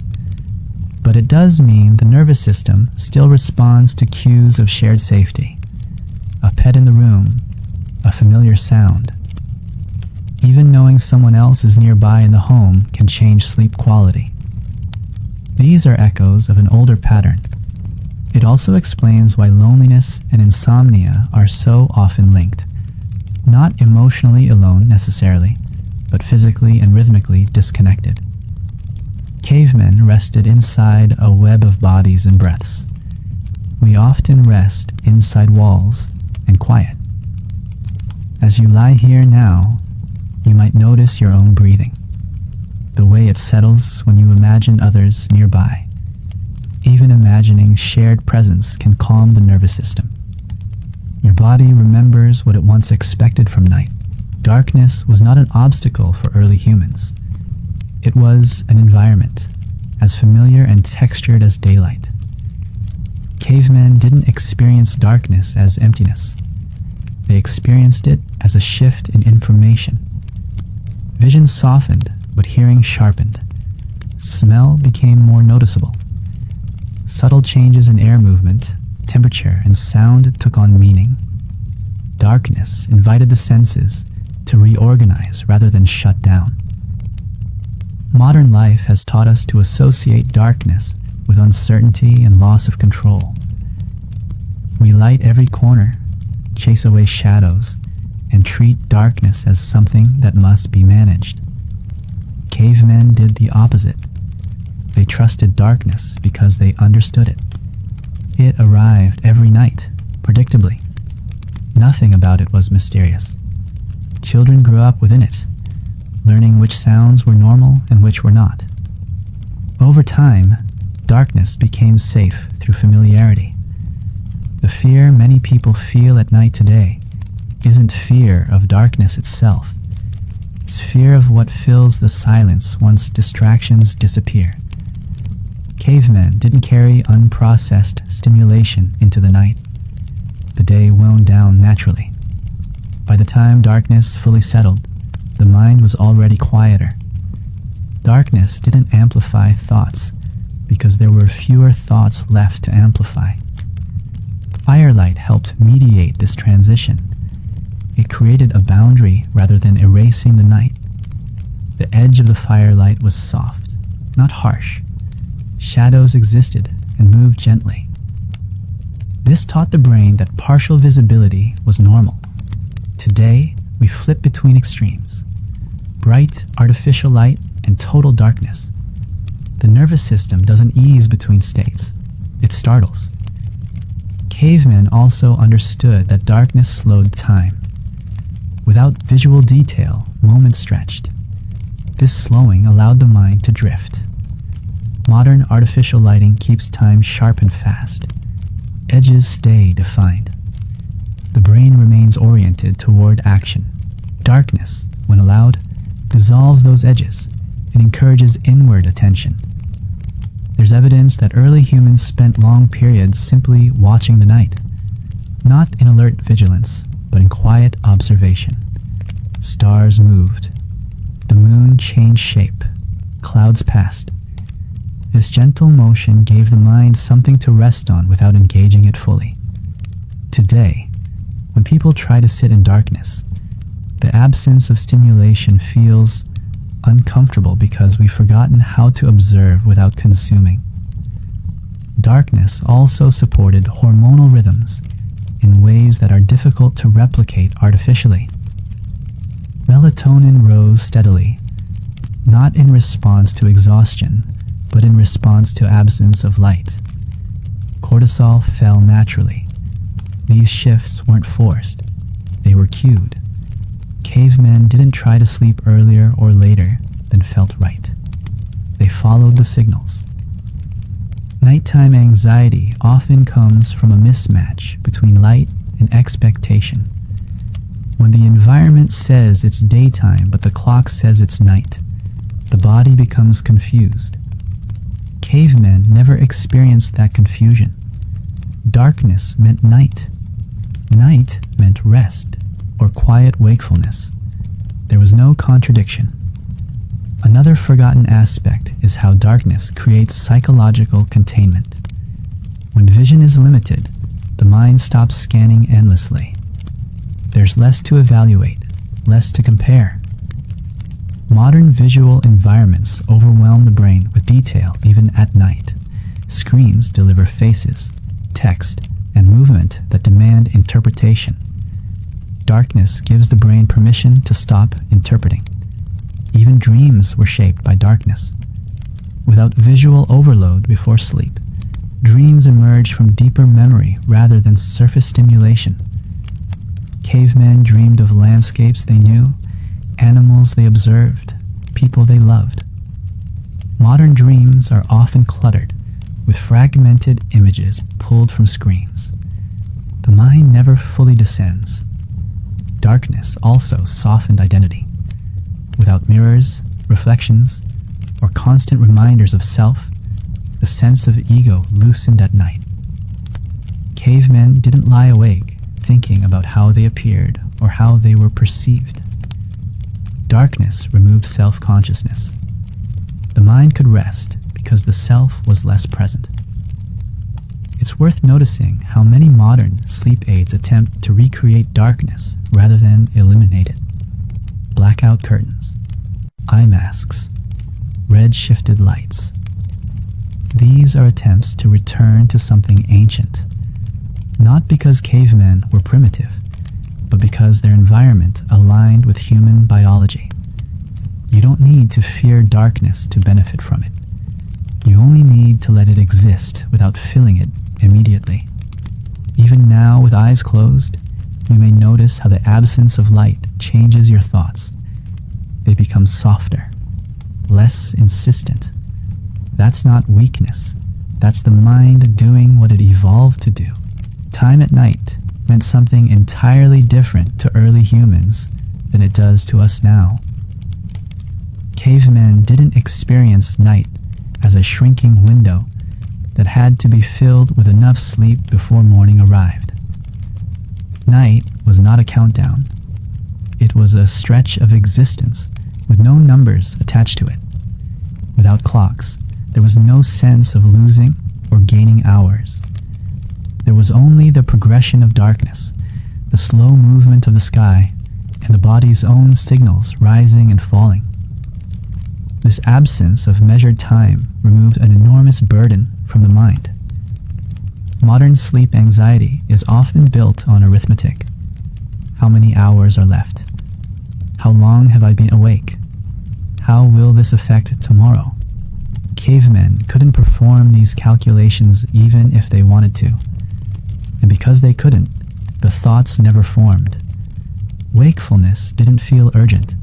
but it does mean the nervous system still responds to cues of shared safety. A pet in the room, a familiar sound. Even knowing someone else is nearby in the home can change sleep quality. These are echoes of an older pattern. It also explains why loneliness and insomnia are so often linked. Not emotionally alone necessarily, but physically and rhythmically disconnected. Cavemen rested inside a web of bodies and breaths. We often rest inside walls and quiet. As you lie here now, you might notice your own breathing, the way it settles when you imagine others nearby. Even imagining shared presence can calm the nervous system. Your body remembers what it once expected from night. Darkness was not an obstacle for early humans. It was an environment, as familiar and textured as daylight. Cavemen didn't experience darkness as emptiness. They experienced it as a shift in information. Vision softened, but hearing sharpened. Smell became more noticeable. Subtle changes in air movement, temperature, and sound took on meaning. Darkness invited the senses to reorganize rather than shut down. Modern life has taught us to associate darkness with uncertainty and loss of control. We light every corner, chase away shadows, and treat darkness as something that must be managed. Cavemen did the opposite. They trusted darkness because they understood it. It arrived every night, predictably. Nothing about it was mysterious. Children grew up within it, learning which sounds were normal and which were not. Over time, darkness became safe through familiarity. The fear many people feel at night today isn't fear of darkness itself. It's fear of what fills the silence once distractions disappear. Cavemen didn't carry unprocessed stimulation into the night. The day wound down naturally. By the time darkness fully settled, the mind was already quieter. Darkness didn't amplify thoughts because there were fewer thoughts left to amplify. Firelight helped mediate this transition. It created a boundary rather than erasing the night. The edge of the firelight was soft, not harsh. Shadows existed and moved gently. This taught the brain that partial visibility was normal. Today, we flip between extremes: bright, artificial light and total darkness. The nervous system doesn't ease between states. It startles. Cavemen also understood that darkness slowed time. Without visual detail, moments stretched. This slowing allowed the mind to drift. Modern artificial lighting keeps time sharp and fast. Edges stay defined. The brain remains oriented toward action. Darkness, when allowed, dissolves those edges and encourages inward attention. There's evidence that early humans spent long periods simply watching the night, not in alert vigilance, but in quiet observation. Stars moved. The moon changed shape. Clouds passed. This gentle motion gave the mind something to rest on without engaging it fully. Today, when people try to sit in darkness, the absence of stimulation feels uncomfortable because we've forgotten how to observe without consuming. Darkness also supported hormonal rhythms in ways that are difficult to replicate artificially. Melatonin rose steadily, not in response to exhaustion, but in response to absence of light. Cortisol fell naturally. These shifts weren't forced. They were cued. Cavemen didn't try to sleep earlier or later than felt right. They followed the signals. Nighttime anxiety often comes from a mismatch between light and expectation. When the environment says it's daytime but the clock says it's night, the body becomes confused. Cavemen never experienced that confusion. Darkness meant night. Night meant rest or quiet wakefulness. There was no contradiction. Another forgotten aspect is how darkness creates psychological containment. When vision is limited, the mind stops scanning endlessly. There's less to evaluate, less to compare. Modern visual environments overwhelm the brain with detail even at night. Screens deliver faces, text, and movement that demand interpretation. Darkness gives the brain permission to stop interpreting. Even dreams were shaped by darkness. Without visual overload before sleep, dreams emerge from deeper memory rather than surface stimulation. Cavemen dreamed of landscapes they knew, animals they observed, people they loved. Modern dreams are often cluttered with fragmented images pulled from screens. The mind never fully descends. Darkness also softened identity. Without mirrors, reflections, or constant reminders of self, the sense of ego loosened at night. Cavemen didn't lie awake thinking about how they appeared or how they were perceived. Darkness removed self-consciousness. The mind could rest because the self was less present. It's worth noticing how many modern sleep aids attempt to recreate darkness rather than eliminate it. Blackout curtains, eye masks, red-shifted lights. These are attempts to return to something ancient, not because cavemen were primitive, but because their environment aligned with human biology. You don't need to fear darkness to benefit from it. You only need to let it exist without filling it immediately. Even now, with eyes closed, you may notice how the absence of light changes your thoughts. They become softer, less insistent. That's not weakness. That's the mind doing what it evolved to do. Time at night meant something entirely different to early humans than it does to us now. Cavemen didn't experience night as a shrinking window that had to be filled with enough sleep before morning arrived. Night was not a countdown. It was a stretch of existence with no numbers attached to it. Without clocks, there was no sense of losing or gaining hours. There was only the progression of darkness, the slow movement of the sky, and the body's own signals rising and falling. This absence of measured time removed an enormous burden from the mind. Modern sleep anxiety is often built on arithmetic. How many hours are left? How long have I been awake? How will this affect tomorrow? Cavemen couldn't perform these calculations even if they wanted to. And because they couldn't, the thoughts never formed. Wakefulness didn't feel urgent.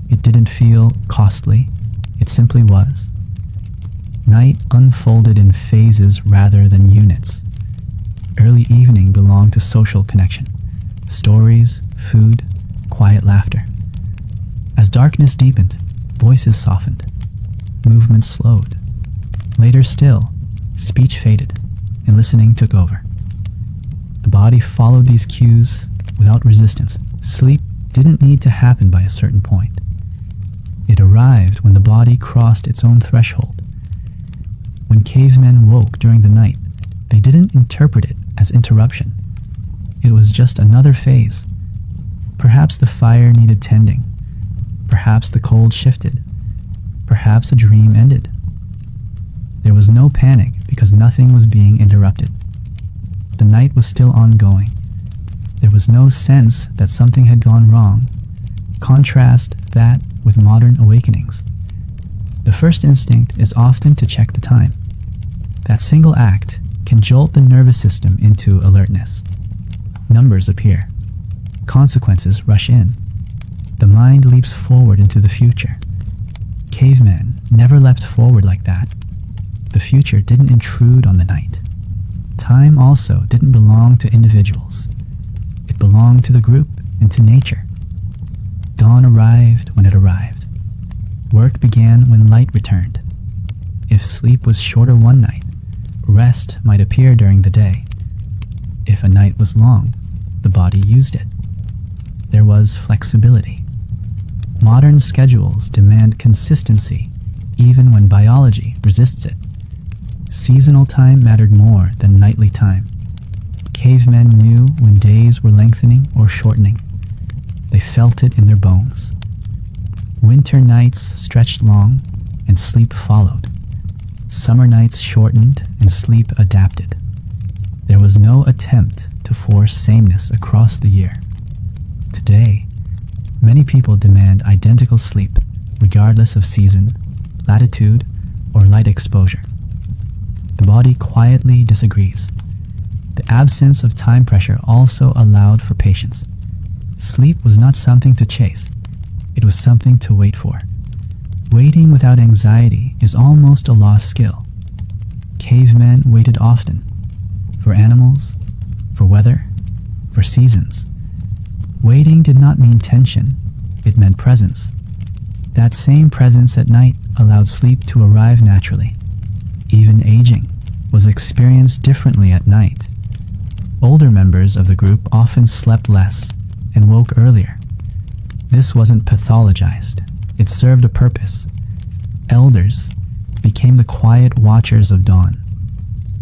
It didn't feel costly. It simply was. Night unfolded in phases rather than units. Early evening belonged to social connection, stories, food, quiet laughter. As darkness deepened, voices softened, movement slowed. Later still, speech faded, and listening took over. The body followed these cues without resistance. Sleep didn't need to happen by a certain point. It arrived when the body crossed its own threshold. When cavemen woke during the night, they didn't interpret it as interruption. It was just another phase. Perhaps the fire needed tending. Perhaps the cold shifted. Perhaps a dream ended. There was no panic because nothing was being interrupted. The night was still ongoing. There was no sense that something had gone wrong. Contrast that with modern awakenings. The first instinct is often to check the time. That single act can jolt the nervous system into alertness. Numbers appear. Consequences rush in. The mind leaps forward into the future. Cavemen never leapt forward like that. The future didn't intrude on the night. Time also didn't belong to individuals. It belonged to the group and to nature. Dawn arrived when it arrived. Work began when light returned. If sleep was shorter one night, rest might appear during the day. If a night was long, the body used it. There was flexibility. Modern schedules demand consistency, even when biology resists it. Seasonal time mattered more than nightly time. Cavemen knew when days were lengthening or shortening. They felt it in their bones. Winter nights stretched long, and sleep followed. Summer nights shortened, and sleep adapted. There was no attempt to force sameness across the year. Today, many people demand identical sleep, regardless of season, latitude, or light exposure. The body quietly disagrees. The absence of time pressure also allowed for patience. Sleep was not something to chase. It was something to wait for. Waiting without anxiety is almost a lost skill. Cavemen waited often. For animals, for weather, for seasons. Waiting did not mean tension. It meant presence. That same presence at night allowed sleep to arrive naturally. Even aging was experienced differently at night. Older members of the group often slept less and woke earlier. This wasn't pathologized. It served a purpose. Elders became the quiet watchers of dawn.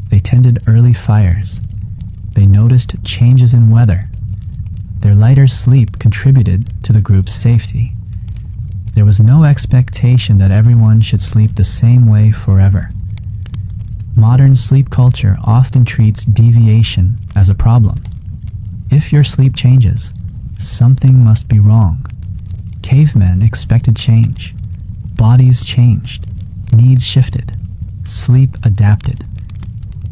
They tended early fires. They noticed changes in weather. Their lighter sleep contributed to the group's safety. There was no expectation that everyone should sleep the same way forever. Modern sleep culture often treats deviation as a problem. If your sleep changes, something must be wrong. Cavemen expected change. Bodies changed, needs shifted, sleep adapted.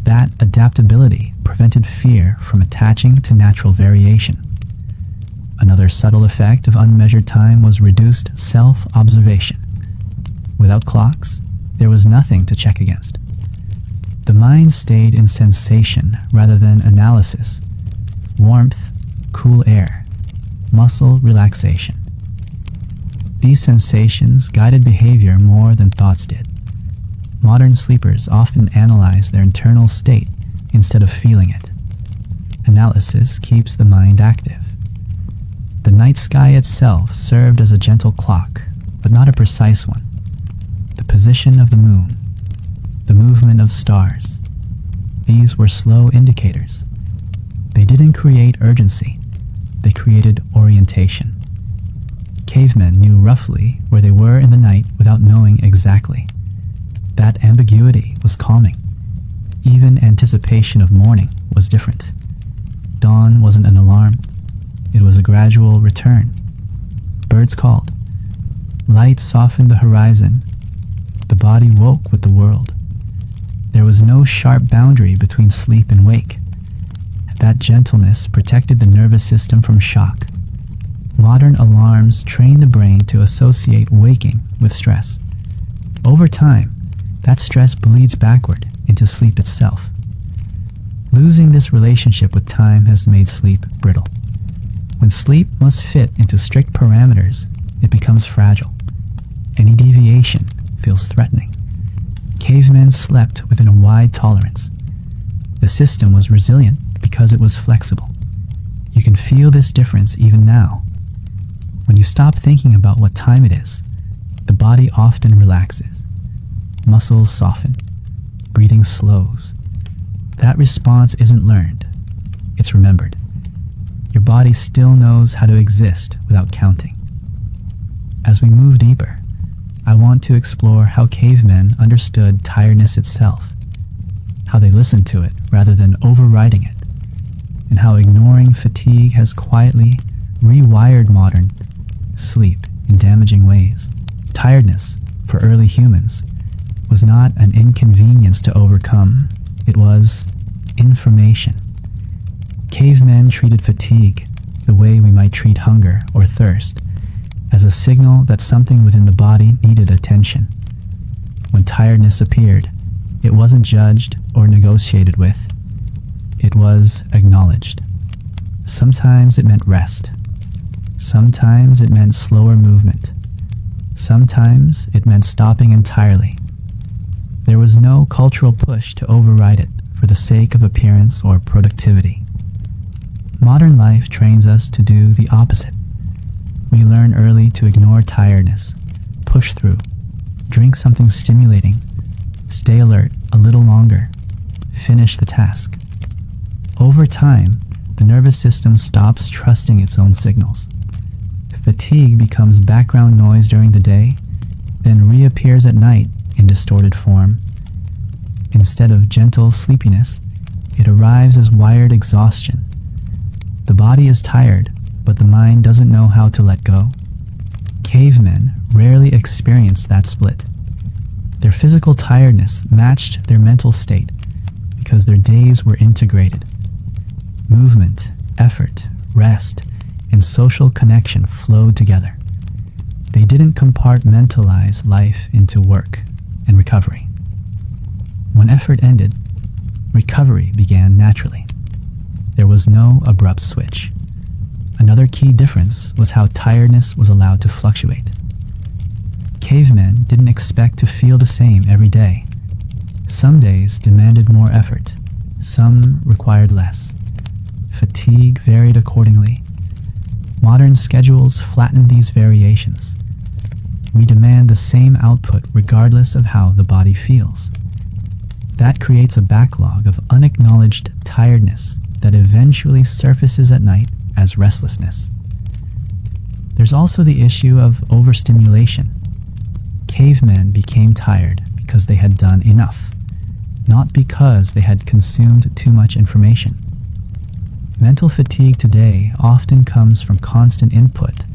That adaptability prevented fear from attaching to natural variation. Another subtle effect of unmeasured time was reduced self-observation. Without clocks, there was nothing to check against. The mind stayed in sensation rather than analysis. Warmth, cool air, muscle relaxation. These sensations guided behavior more than thoughts did. Modern sleepers often analyze their internal state instead of feeling it. Analysis keeps the mind active. The night sky itself served as a gentle clock, but not a precise one. The position of the moon, the movement of stars, these were slow indicators. They didn't create urgency, they created orientation. Cavemen knew roughly where they were in the night without knowing exactly. That ambiguity was calming. Even anticipation of morning was different. Dawn wasn't an alarm. It was a gradual return. Birds called. Light softened the horizon. The body woke with the world. There was no sharp boundary between sleep and wake. That gentleness protected the nervous system from shock. Modern alarms train the brain to associate waking with stress. Over time, that stress bleeds backward into sleep itself. Losing this relationship with time has made sleep brittle. When sleep must fit into strict parameters, it becomes fragile. Any deviation feels threatening. Cavemen slept within a wide tolerance. The system was resilient because it was flexible. You can feel this difference even now. When you stop thinking about what time it is, the body often relaxes. Muscles soften. Breathing slows. That response isn't learned. It's remembered. Your body still knows how to exist without counting. As we move deeper, I want to explore how cavemen understood tiredness itself, how they listened to it rather than overriding it, and how ignoring fatigue has quietly rewired modern sleep in damaging ways. Tiredness, for early humans, was not an inconvenience to overcome. It was information. Cavemen treated fatigue the way we might treat hunger or thirst, as a signal that something within the body needed attention. When tiredness appeared, it wasn't judged or negotiated with. It was acknowledged. Sometimes it meant rest. Sometimes it meant slower movement. Sometimes it meant stopping entirely. There was no cultural push to override it for the sake of appearance or productivity. Modern life trains us to do the opposite. We learn early to ignore tiredness, push through, drink something stimulating, stay alert a little longer, finish the task. Over time, the nervous system stops trusting its own signals. Fatigue becomes background noise during the day, then reappears at night in distorted form. Instead of gentle sleepiness, it arrives as wired exhaustion. The body is tired, but the mind doesn't know how to let go. Cavemen rarely experienced that split. Their physical tiredness matched their mental state because their days were integrated. Movement, effort, rest, and social connection flowed together. They didn't compartmentalize life into work and recovery. When effort ended, recovery began naturally. There was no abrupt switch. Another key difference was how tiredness was allowed to fluctuate. Cavemen didn't expect to feel the same every day. Some days demanded more effort, some required less. Fatigue varied accordingly. Modern schedules flatten these variations. We demand the same output regardless of how the body feels. That creates a backlog of unacknowledged tiredness that eventually surfaces at night as restlessness. There's also the issue of overstimulation. Cavemen became tired because they had done enough, not because they had consumed too much information. Mental fatigue today often comes from constant input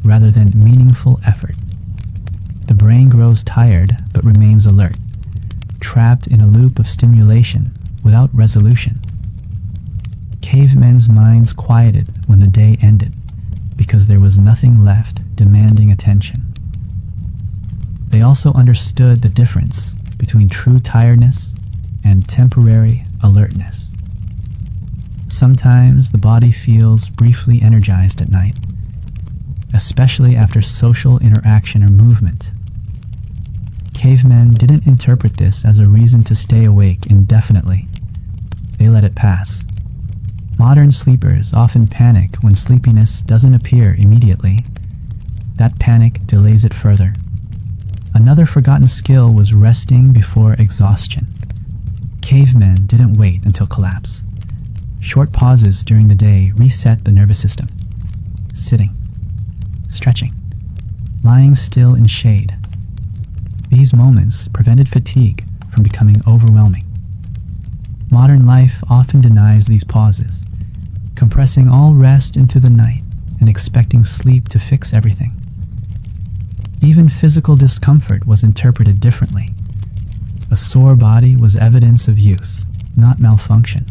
rather than meaningful effort. The brain grows tired but remains alert, trapped in a loop of stimulation without resolution. Cavemen's minds quieted when the day ended because there was nothing left demanding attention. They also understood the difference between true tiredness and temporary alertness. Sometimes the body feels briefly energized at night, especially after social interaction or movement. Cavemen didn't interpret this as a reason to stay awake indefinitely. They let it pass. Modern sleepers often panic when sleepiness doesn't appear immediately. That panic delays it further. Another forgotten skill was resting before exhaustion. Cavemen didn't wait until collapse. Short pauses during the day reset the nervous system. Sitting, stretching, lying still in shade. These moments prevented fatigue from becoming overwhelming. Modern life often denies these pauses, compressing all rest into the night and expecting sleep to fix everything. Even physical discomfort was interpreted differently. A sore body was evidence of use, not malfunction.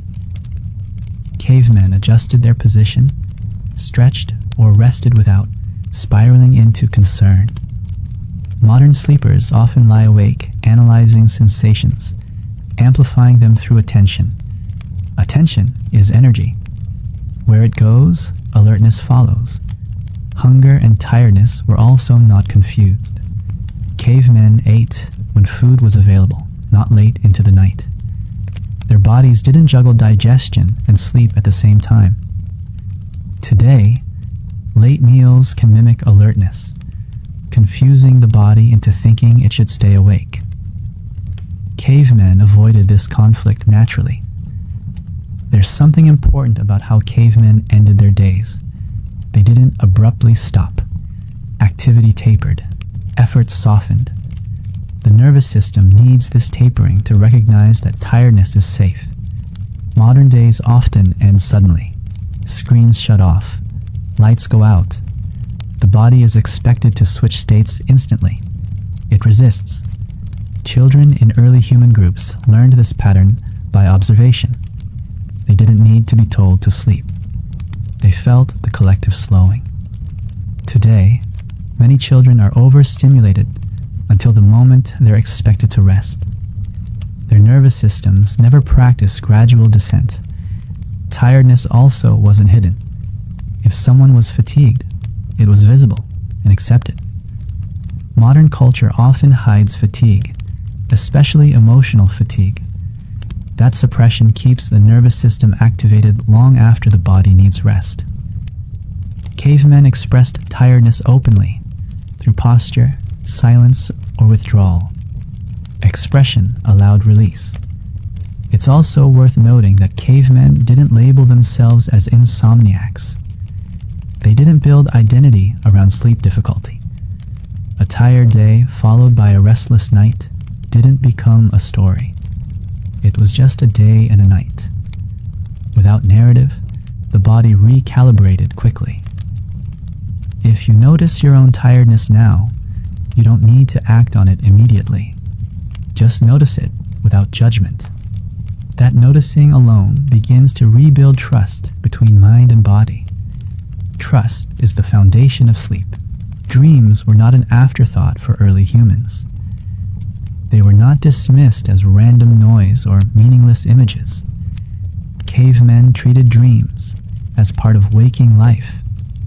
Cavemen adjusted their position, stretched, or rested without spiraling into concern. Modern sleepers often lie awake, analyzing sensations, amplifying them through attention. Attention is energy. Where it goes, alertness follows. Hunger and tiredness were also not confused. Cavemen ate when food was available, not late into the night. Their bodies didn't juggle digestion and sleep at the same time. Today, late meals can mimic alertness, confusing the body into thinking it should stay awake. Cavemen avoided this conflict naturally. There's something important about how cavemen ended their days. They didn't abruptly stop. Activity tapered. Effort softened. The nervous system needs this tapering to recognize that tiredness is safe. Modern days often end suddenly. Screens shut off. Lights go out. The body is expected to switch states instantly. It resists. Children in early human groups learned this pattern by observation. They didn't need to be told to sleep. They felt the collective slowing. Today, many children are overstimulated until the moment they're expected to rest. Their nervous systems never practice gradual descent. Tiredness also wasn't hidden. If someone was fatigued, it was visible and accepted. Modern culture often hides fatigue, especially emotional fatigue. That suppression keeps the nervous system activated long after the body needs rest. Cavemen expressed tiredness openly, through posture, silence, or withdrawal. Expression allowed release. It's also worth noting that cavemen didn't label themselves as insomniacs. They didn't build identity around sleep difficulty. A tired day followed by a restless night didn't become a story. It was just a day and a night. Without narrative, the body recalibrated quickly. If you notice your own tiredness now, you don't need to act on it immediately. Just notice it without judgment. That noticing alone begins to rebuild trust between mind and body. Trust is the foundation of sleep. Dreams were not an afterthought for early humans. They were not dismissed as random noise or meaningless images. Cavemen treated dreams as part of waking life,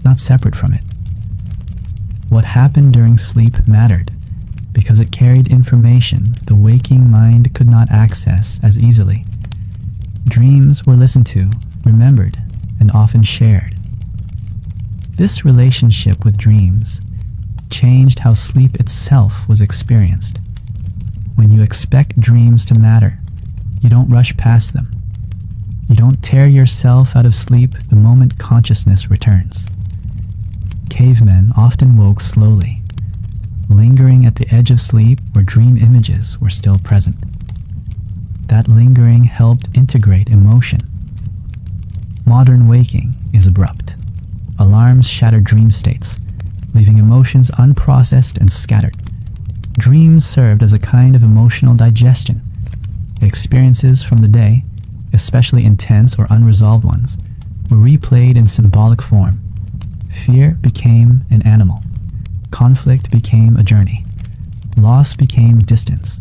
not separate from it. What happened during sleep mattered because it carried information the waking mind could not access as easily. Dreams were listened to, remembered, and often shared. This relationship with dreams changed how sleep itself was experienced. When you expect dreams to matter, you don't rush past them. You don't tear yourself out of sleep the moment consciousness returns. Cavemen often woke slowly, lingering at the edge of sleep where dream images were still present. That lingering helped integrate emotion. Modern waking is abrupt. Alarms shatter dream states, leaving emotions unprocessed and scattered. Dreams served as a kind of emotional digestion. Experiences from the day, especially intense or unresolved ones, were replayed in symbolic form. Fear became an animal. Conflict became a journey. Loss became distance.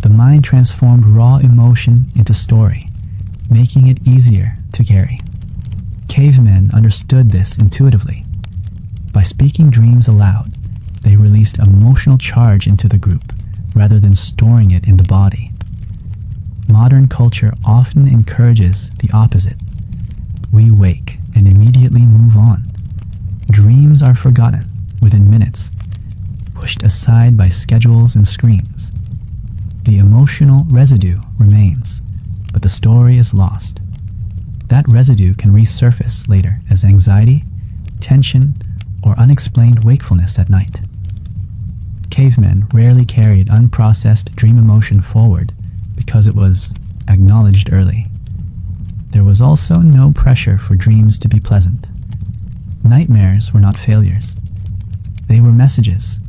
The mind transformed raw emotion into story, making it easier to carry. Cavemen understood this intuitively. By speaking dreams aloud, they released emotional charge into the group rather than storing it in the body. Modern culture often encourages the opposite. We wake and immediately move on. Dreams are forgotten within minutes, pushed aside by schedules and screens. The emotional residue remains, but the story is lost. That residue can resurface later as anxiety, tension, or unexplained wakefulness at night. Cavemen rarely carried unprocessed dream emotion forward because it was acknowledged early. There was also no pressure for dreams to be pleasant. Nightmares were not failures. They were messages.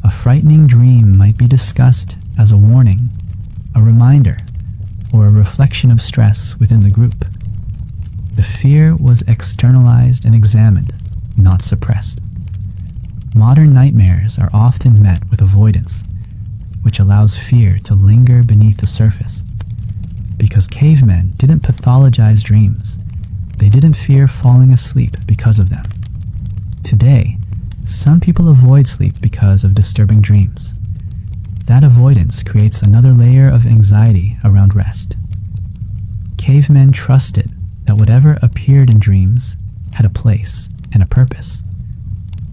A frightening dream might be discussed as a warning, a reminder, or a reflection of stress within the group. The fear was externalized and examined, not suppressed. Modern nightmares are often met with avoidance, which allows fear to linger beneath the surface. Because cavemen didn't pathologize dreams, they didn't fear falling asleep because of them. Today, some people avoid sleep because of disturbing dreams. That avoidance creates another layer of anxiety around rest. Cavemen trusted that whatever appeared in dreams had a place and a purpose.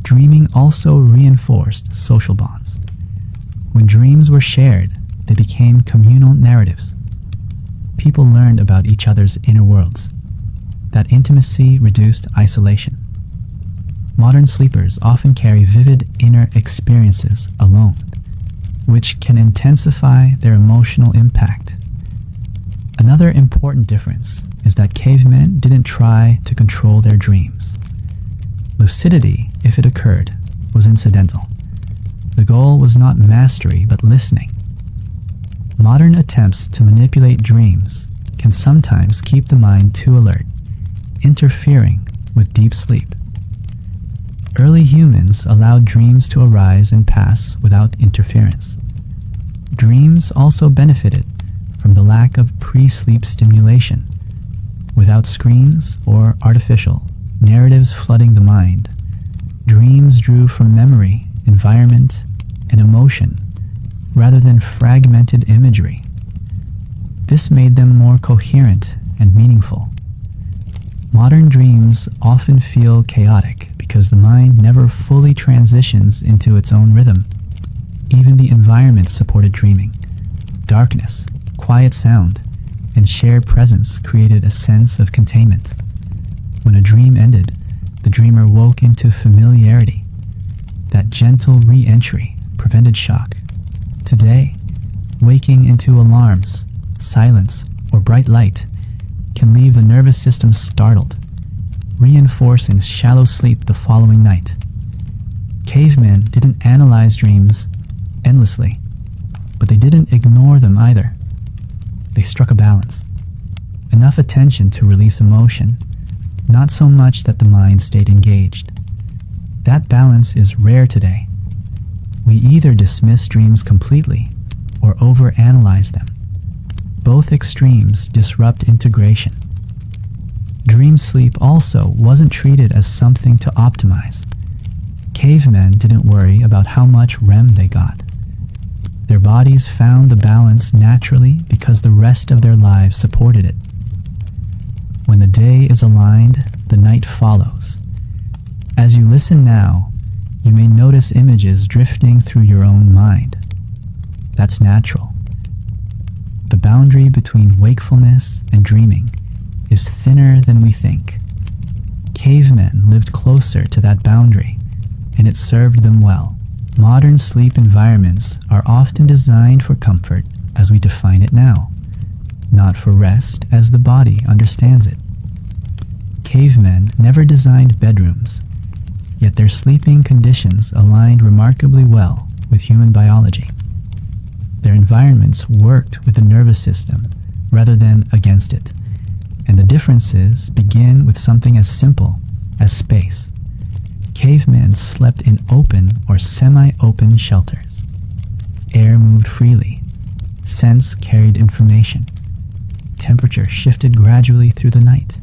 Dreaming also reinforced social bonds. When dreams were shared, they became communal narratives. People learned about each other's inner worlds. That intimacy reduced isolation. Modern sleepers often carry vivid inner experiences alone, which can intensify their emotional impact. Another important difference is that cavemen didn't try to control their dreams. Lucidity, if it occurred, was incidental. The goal was not mastery, but listening. Modern attempts to manipulate dreams can sometimes keep the mind too alert, interfering with deep sleep. Early humans allowed dreams to arise and pass without interference. Dreams also benefited from the lack of pre-sleep stimulation. Without screens or artificial narratives flooding the mind, dreams drew from memory, environment, and emotion rather than fragmented imagery. This made them more coherent and meaningful. Modern dreams often feel chaotic because the mind never fully transitions into its own rhythm. Even the environment supported dreaming. Darkness, quiet sound, and shared presence created a sense of containment. When a dream ended, the dreamer woke into familiarity. That gentle re-entry prevented shock. Today, waking into alarms, silence, or bright light can leave the nervous system startled, reinforcing shallow sleep the following night. Cavemen didn't analyze dreams endlessly, but they didn't ignore them either. They struck a balance. Enough attention to release emotion, not so much that the mind stayed engaged. That balance is rare today. We either dismiss dreams completely or overanalyze them. Both extremes disrupt integration. Dream sleep also wasn't treated as something to optimize. Cavemen didn't worry about how much REM they got. Their bodies found the balance naturally because the rest of their lives supported it. When the day is aligned, the night follows. As you listen now, you may notice images drifting through your own mind. That's natural. The boundary between wakefulness and dreaming is thinner than we think. Cavemen lived closer to that boundary, and it served them well. Modern sleep environments are often designed for comfort as we define it now, not for rest as the body understands it. Cavemen never designed bedrooms, yet their sleeping conditions aligned remarkably well with human biology. Their environments worked with the nervous system rather than against it, and the differences begin with something as simple as space. Cavemen slept in open or semi-open shelters. Air moved freely. Scents carried information. Temperature shifted gradually through the night.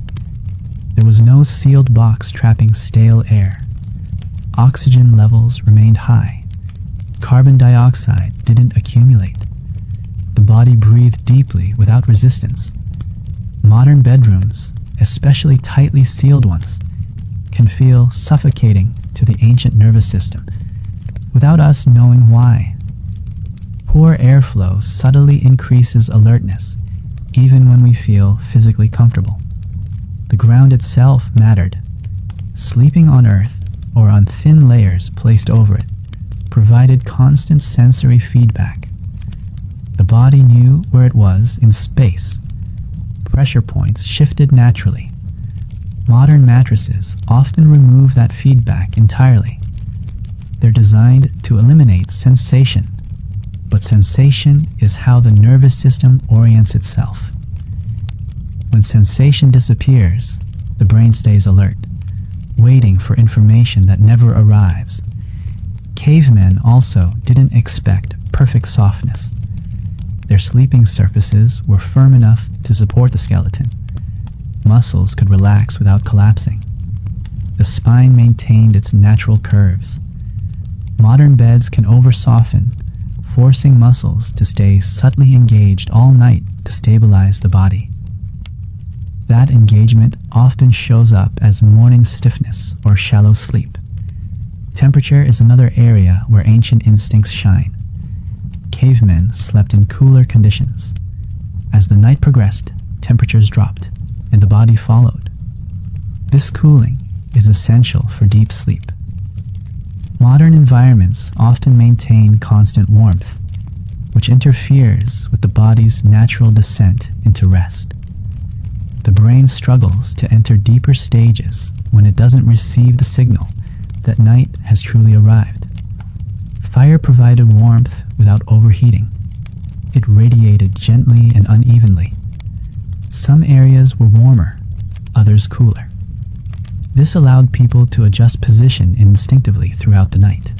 There was no sealed box trapping stale air. Oxygen levels remained high. Carbon dioxide didn't accumulate. The body breathed deeply without resistance. Modern bedrooms, especially tightly sealed ones, can feel suffocating to the ancient nervous system without us knowing why. Poor airflow subtly increases alertness, even when we feel physically comfortable. The ground itself mattered. Sleeping on earth or on thin layers placed over it provided constant sensory feedback. The body knew where it was in space. Pressure points shifted naturally. Modern mattresses often remove that feedback entirely. They're designed to eliminate sensation, but sensation is how the nervous system orients itself. When sensation disappears, the brain stays alert, waiting for information that never arrives. Cavemen also didn't expect perfect softness. Their sleeping surfaces were firm enough to support the skeleton. Muscles could relax without collapsing. The spine maintained its natural curves. Modern beds can over-soften, forcing muscles to stay subtly engaged all night to stabilize the body. That engagement often shows up as morning stiffness or shallow sleep. Temperature is another area where ancient instincts shine. Cavemen slept in cooler conditions. As the night progressed, temperatures dropped, and the body followed. This cooling is essential for deep sleep. Modern environments often maintain constant warmth, which interferes with the body's natural descent into rest. The brain struggles to enter deeper stages when it doesn't receive the signal that night has truly arrived. Fire provided warmth without overheating. It radiated gently and unevenly. Some areas were warmer, others cooler. This allowed people to adjust position instinctively throughout the night.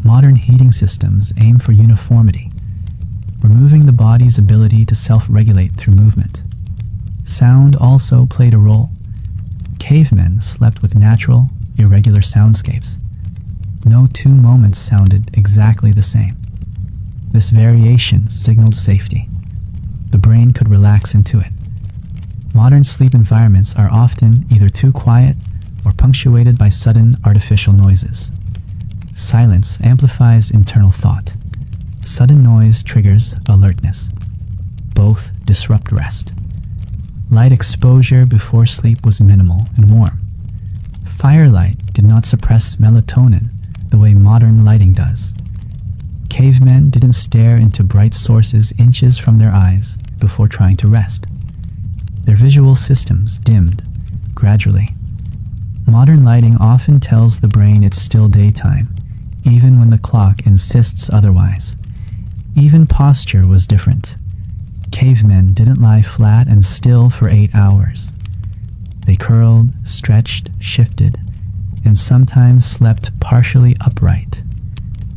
Modern heating systems aim for uniformity, removing the body's ability to self-regulate through movement. Sound also played a role. Cavemen slept with natural, irregular soundscapes. No two moments sounded exactly the same. This variation signaled safety. The brain could relax into it. Modern sleep environments are often either too quiet or punctuated by sudden artificial noises. Silence amplifies internal thought. Sudden noise triggers alertness. Both disrupt rest. Light exposure before sleep was minimal and warm. Firelight did not suppress melatonin the way modern lighting does. Cavemen didn't stare into bright sources inches from their eyes before trying to rest. Their visual systems dimmed gradually. Modern lighting often tells the brain it's still daytime, even when the clock insists otherwise. Even posture was different. Cavemen didn't lie flat and still for 8 hours. They curled, stretched, shifted, and sometimes slept partially upright.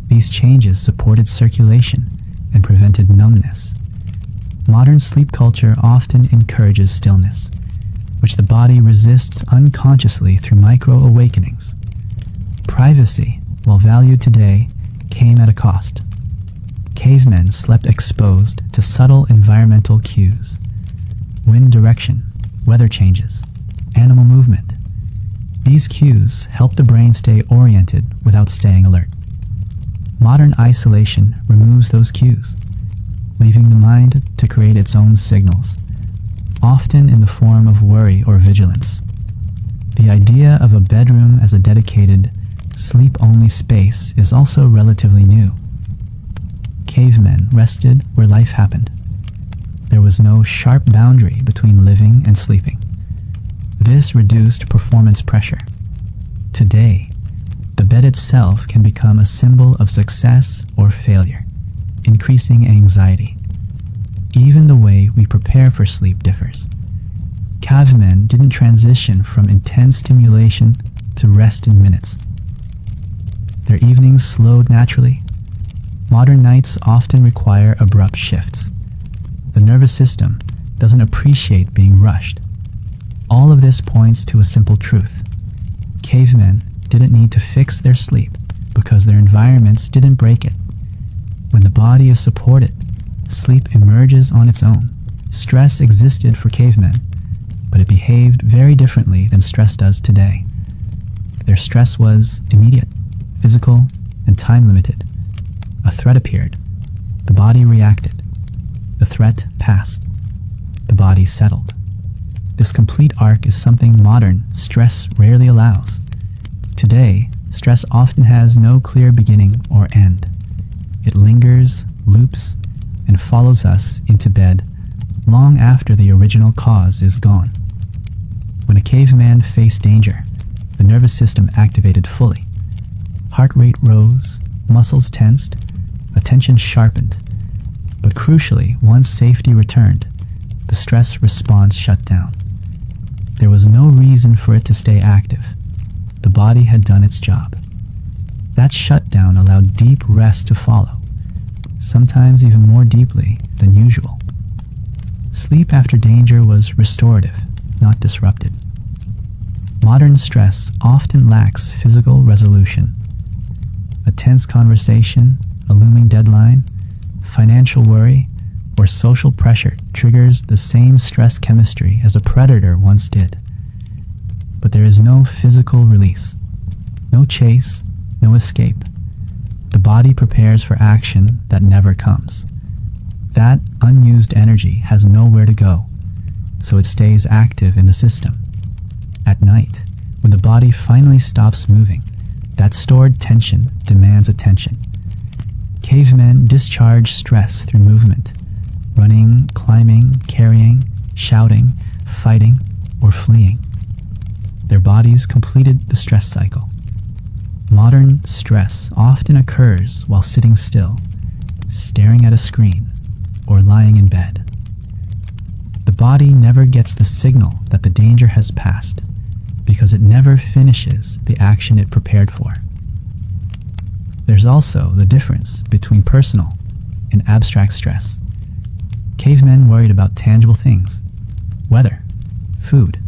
These changes supported circulation and prevented numbness. Modern sleep culture often encourages stillness, which the body resists unconsciously through micro-awakenings. Privacy, while valued today, came at a cost. Cavemen slept exposed to subtle environmental cues: wind direction, weather changes, animal movement. These cues help the brain stay oriented without staying alert. Modern isolation removes those cues, leaving the mind to create its own signals, often in the form of worry or vigilance. The idea of a bedroom as a dedicated, sleep-only space is also relatively new. Cavemen rested where life happened. There was no sharp boundary between living and sleeping. This reduced performance pressure. Today, the bed bed itself can become a symbol of success or failure, increasing anxiety. Even the way we prepare for sleep differs. Cavemen didn't transition from intense stimulation to rest in minutes. Their evenings slowed naturally. Modern nights often require abrupt shifts. The nervous system doesn't appreciate being rushed. All of this points to a simple truth. Cavemen didn't need to fix their sleep because their environments didn't break it. When the body is supported, sleep emerges on its own. Stress existed for cavemen, but it behaved very differently than stress does today. Their stress was immediate, physical, and time-limited. A threat appeared. The body reacted. The threat passed. The body settled. This complete arc is something modern stress rarely allows. Today, stress often has no clear beginning or end. It lingers, loops, and follows us into bed long after the original cause is gone. When a caveman faced danger, the nervous system activated fully. Heart rate rose, muscles tensed, attention sharpened. But crucially, once safety returned, the stress response shut down. There was no reason for it to stay active. The body had done its job. That shutdown allowed deep rest to follow, sometimes even more deeply than usual. Sleep after danger was restorative, not disrupted. Modern stress often lacks physical resolution. A tense conversation, a looming deadline, financial worry, or social pressure triggers the same stress chemistry as a predator once did. But there is no physical release, no chase, no escape. The body prepares for action that never comes. That unused energy has nowhere to go, so it stays active in the system. At night, when the body finally stops moving, that stored tension demands attention. Cavemen discharge stress through movement, running, climbing, carrying, shouting, fighting, or fleeing. Their bodies completed the stress cycle. Modern stress often occurs while sitting still, staring at a screen, or lying in bed. The body never gets the signal that the danger has passed because it never finishes the action it prepared for. There's also the difference between personal and abstract stress. Cavemen worried about tangible things: weather, food,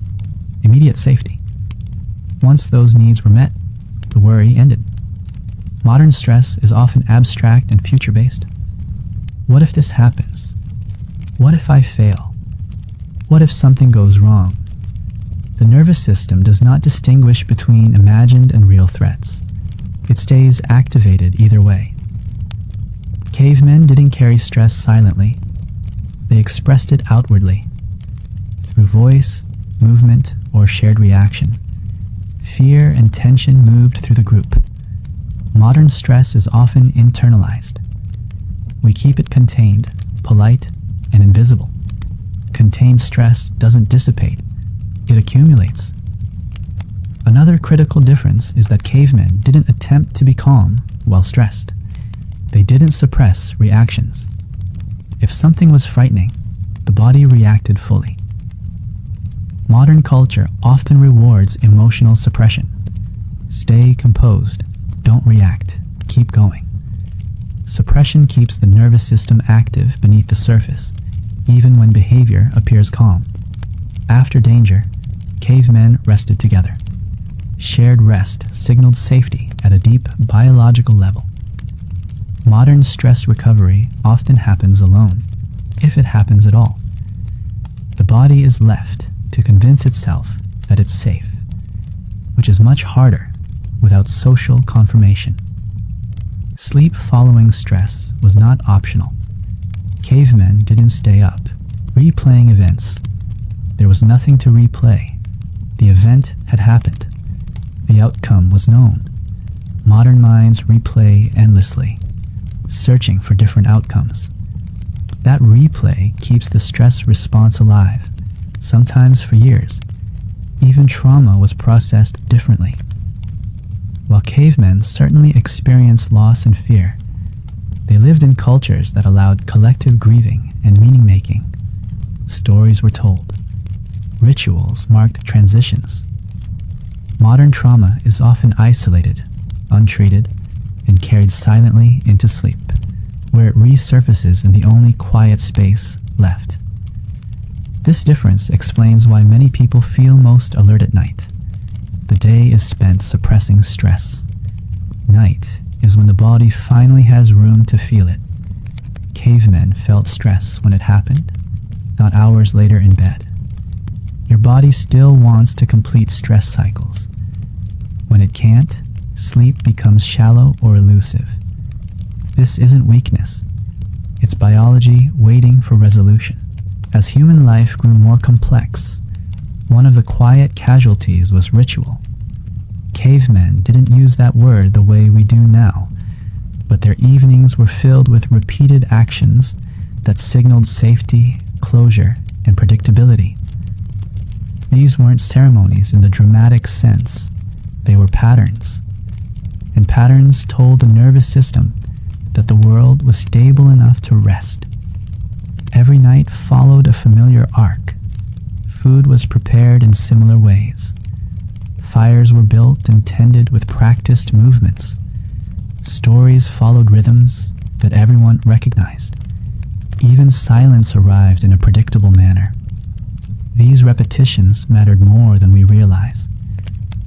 immediate safety. Once those needs were met, the worry ended. Modern stress is often abstract and future-based. What if this happens? What if I fail? What if something goes wrong? The nervous system does not distinguish between imagined and real threats. It stays activated either way. Cavemen didn't carry stress silently. They expressed it outwardly, through voice, movement, or shared reaction. Fear and tension moved through the group. Modern stress is often internalized. We keep it contained, polite, and invisible. Contained stress doesn't dissipate. It accumulates. Another critical difference is that cavemen didn't attempt to be calm while stressed. They didn't suppress reactions. If something was frightening, the body reacted fully. Modern culture often rewards emotional suppression. Stay composed, don't react, keep going. Suppression keeps the nervous system active beneath the surface, even when behavior appears calm. After danger, cavemen rested together. Shared rest signaled safety at a deep biological level. Modern stress recovery often happens alone, if it happens at all. The body is left to convince itself that it's safe, which is much harder without social confirmation. Sleep following stress was not optional. Cavemen didn't stay up, replaying events. There was nothing to replay. The event had happened. The outcome was known. Modern minds replay endlessly, searching for different outcomes. That replay keeps the stress response alive, sometimes for years. Even trauma was processed differently. While cavemen certainly experienced loss and fear, they lived in cultures that allowed collective grieving and meaning-making. Stories were told. Rituals marked transitions. Modern trauma is often isolated, untreated, and carried silently into sleep, where it resurfaces in the only quiet space left. This difference explains why many people feel most alert at night. The day is spent suppressing stress. Night is when the body finally has room to feel it. Cavemen felt stress when it happened, not hours later in bed. Your body still wants to complete stress cycles. When it can't, sleep becomes shallow or elusive. This isn't weakness. It's biology waiting for resolution. As human life grew more complex, one of the quiet casualties was ritual. Cavemen didn't use that word the way we do now, but their evenings were filled with repeated actions that signaled safety, closure, and predictability. These weren't ceremonies in the dramatic sense. They were patterns. And patterns told the nervous system that the world was stable enough to rest. Every night followed a familiar arc. Food was prepared in similar ways. Fires were built and tended with practiced movements. Stories followed rhythms that everyone recognized. Even silence arrived in a predictable manner. These repetitions mattered more than we realize.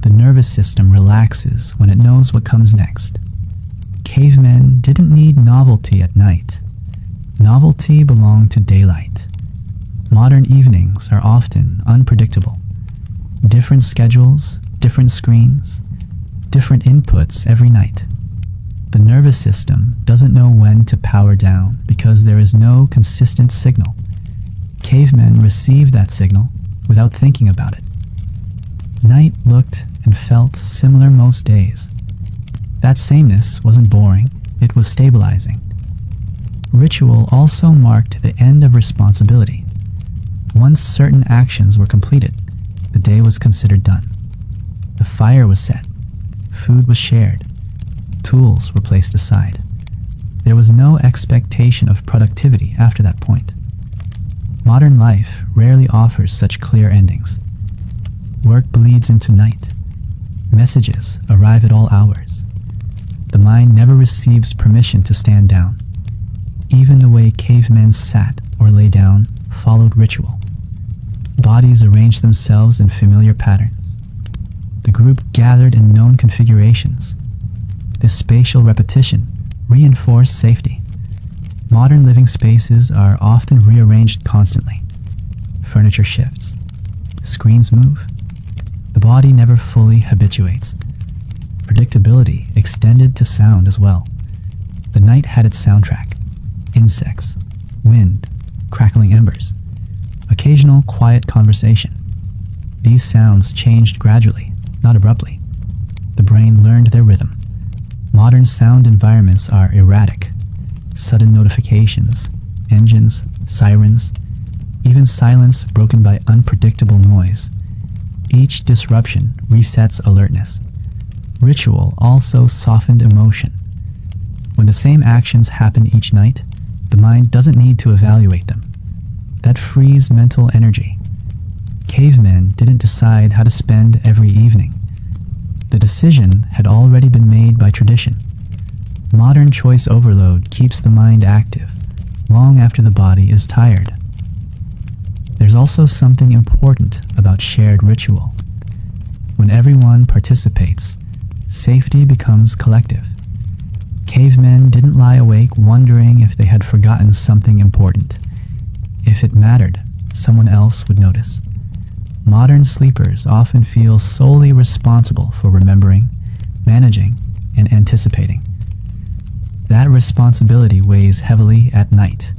The nervous system relaxes when it knows what comes next. Cavemen didn't need novelty at night. Novelty belonged to daylight. Modern evenings are often unpredictable. Different schedules, different screens, different inputs every night. The nervous system doesn't know when to power down because there is no consistent signal. Cavemen received that signal without thinking about it. Night looked and felt similar most days. That sameness wasn't boring, it was stabilizing. Ritual also marked the end of responsibility. Once certain actions were completed, the day was considered done. The fire was set, food was shared, tools were placed aside. There was no expectation of productivity after that point. Modern life rarely offers such clear endings. Work bleeds into night. Messages arrive at all hours. The mind never receives permission to stand down. Even the way cavemen sat or lay down followed ritual. Bodies arranged themselves in familiar patterns. The group gathered in known configurations. This spatial repetition reinforced safety. Modern living spaces are often rearranged constantly. Furniture shifts. Screens move. The body never fully habituates. Predictability extended to sound as well. The night had its soundtrack. Insects, wind, crackling embers, occasional quiet conversation. These sounds changed gradually, not abruptly. The brain learned their rhythm. Modern sound environments are erratic. Sudden notifications, engines, sirens, even silence broken by unpredictable noise. Each disruption resets alertness. Ritual also softened emotion. When the same actions happen each night, the mind doesn't need to evaluate them. That frees mental energy. Cavemen didn't decide how to spend every evening. The decision had already been made by tradition. Modern choice overload keeps the mind active, long after the body is tired. There's also something important about shared ritual. When everyone participates, safety becomes collective. Cavemen didn't lie awake wondering if they had forgotten something important. If it mattered, someone else would notice. Modern sleepers often feel solely responsible for remembering, managing, and anticipating. That responsibility weighs heavily at night.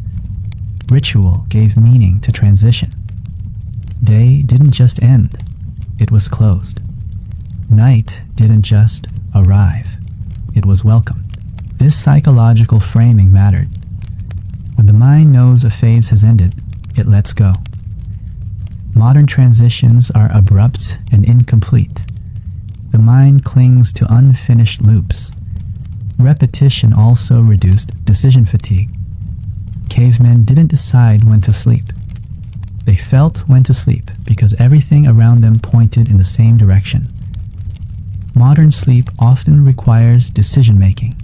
Ritual gave meaning to transition. Day didn't just end, it was closed. Night didn't just arrive, it was welcomed. This psychological framing mattered. When the mind knows a phase has ended, it lets go. Modern transitions are abrupt and incomplete. The mind clings to unfinished loops. Repetition also reduced decision fatigue. Cavemen didn't decide when to sleep. They felt when to sleep because everything around them pointed in the same direction. Modern sleep often requires decision-making.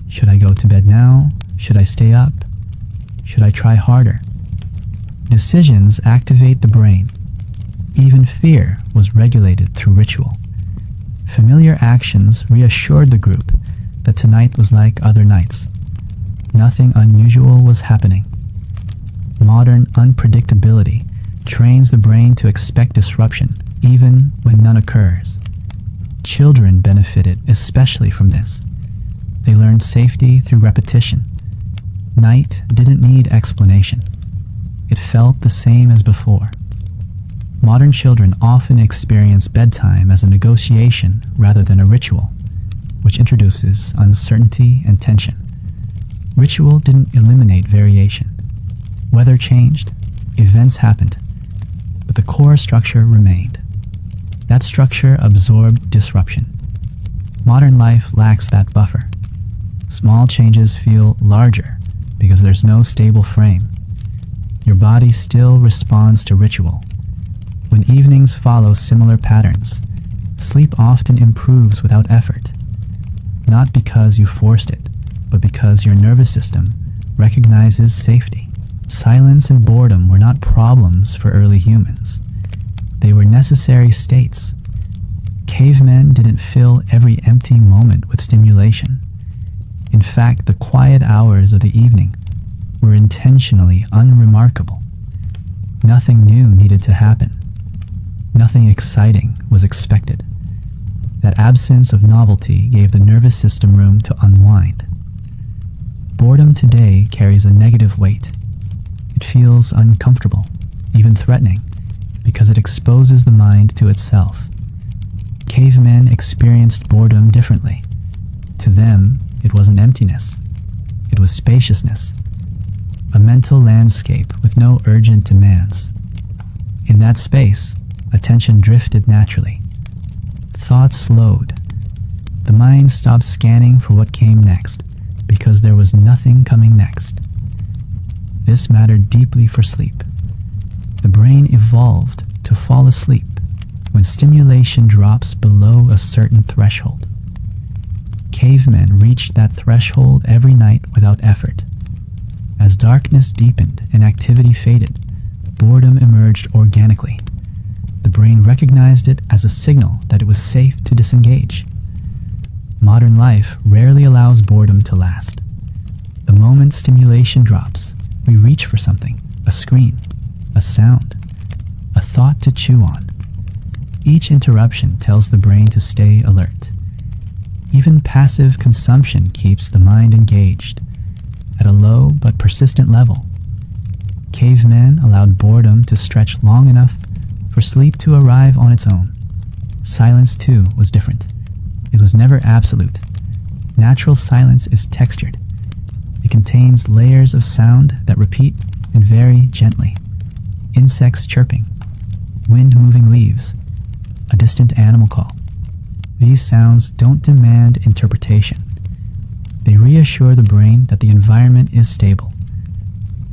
Should I go to bed now? Should I stay up? Should I try harder? Decisions activate the brain. Even fear was regulated through ritual. Familiar actions reassured the group that tonight was like other nights. Nothing unusual was happening. Modern unpredictability trains the brain to expect disruption, even when none occurs. Children benefited especially from this. They learned safety through repetition. Night didn't need explanation. It felt the same as before. Modern children often experience bedtime as a negotiation rather than a ritual, which introduces uncertainty and tension. Ritual didn't eliminate variation. Weather changed, events happened, but the core structure remained. That structure absorbed disruption. Modern life lacks that buffer. Small changes feel larger because there's no stable frame. Your body still responds to ritual. When evenings follow similar patterns, sleep often improves without effort. Not because you forced it, but because your nervous system recognizes safety. Silence and boredom were not problems for early humans. They were necessary states. Cavemen didn't fill every empty moment with stimulation. In fact, the quiet hours of the evening were intentionally unremarkable. Nothing new needed to happen. Nothing exciting was expected. That absence of novelty gave the nervous system room to unwind. Boredom today carries a negative weight. It feels uncomfortable, even threatening, because it exposes the mind to itself. Cavemen experienced boredom differently. To them, it wasn't emptiness. It was spaciousness, a mental landscape with no urgent demands. In that space, attention drifted naturally. Thoughts slowed. The mind stopped scanning for what came next, because there was nothing coming next. This mattered deeply for sleep. The brain evolved to fall asleep when stimulation drops below a certain threshold. Cavemen reached that threshold every night without effort. As darkness deepened and activity faded, boredom emerged organically. The brain recognized it as a signal that it was safe to disengage. Modern life rarely allows boredom to last. The moment stimulation drops, we reach for something, a screen, a sound, a thought to chew on. Each interruption tells the brain to stay alert. Even passive consumption keeps the mind engaged, at a low but persistent level. Cavemen allowed boredom to stretch long enough for sleep to arrive on its own. Silence, too, was different. It was never absolute. Natural silence is textured. It contains layers of sound that repeat and vary gently. Insects chirping, wind moving leaves, a distant animal call. These sounds don't demand interpretation. They reassure the brain that the environment is stable.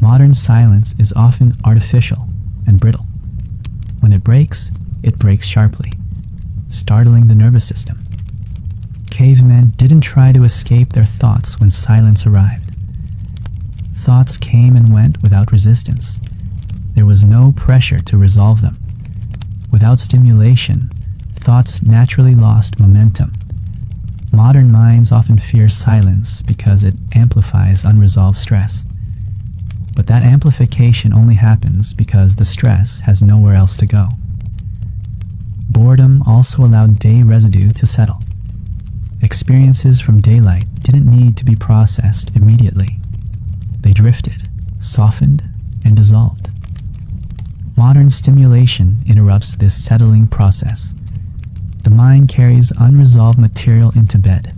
Modern silence is often artificial and brittle. When it breaks sharply, startling the nervous system. Cavemen didn't try to escape their thoughts when silence arrived. Thoughts came and went without resistance. There was no pressure to resolve them. Without stimulation, thoughts naturally lost momentum. Modern minds often fear silence because it amplifies unresolved stress. But that amplification only happens because the stress has nowhere else to go. Boredom also allowed day residue to settle. Experiences from daylight didn't need to be processed immediately. They drifted, softened, and dissolved. Modern stimulation interrupts this settling process. The mind carries unresolved material into bed,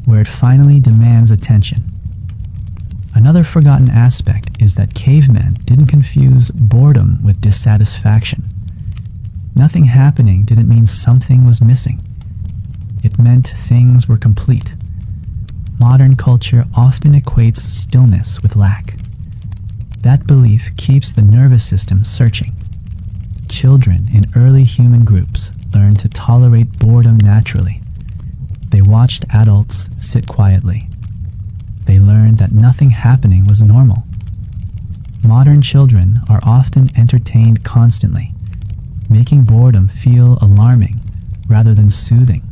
where it finally demands attention. Another forgotten aspect is that cavemen didn't confuse boredom with dissatisfaction. Nothing happening didn't mean something was missing. meant things were complete. Modern culture often equates stillness with lack. That belief keeps the nervous system searching. Children in early human groups learned to tolerate boredom naturally. They watched adults sit quietly. They learned that nothing happening was normal. Modern children are often entertained constantly, making boredom feel alarming rather than soothing.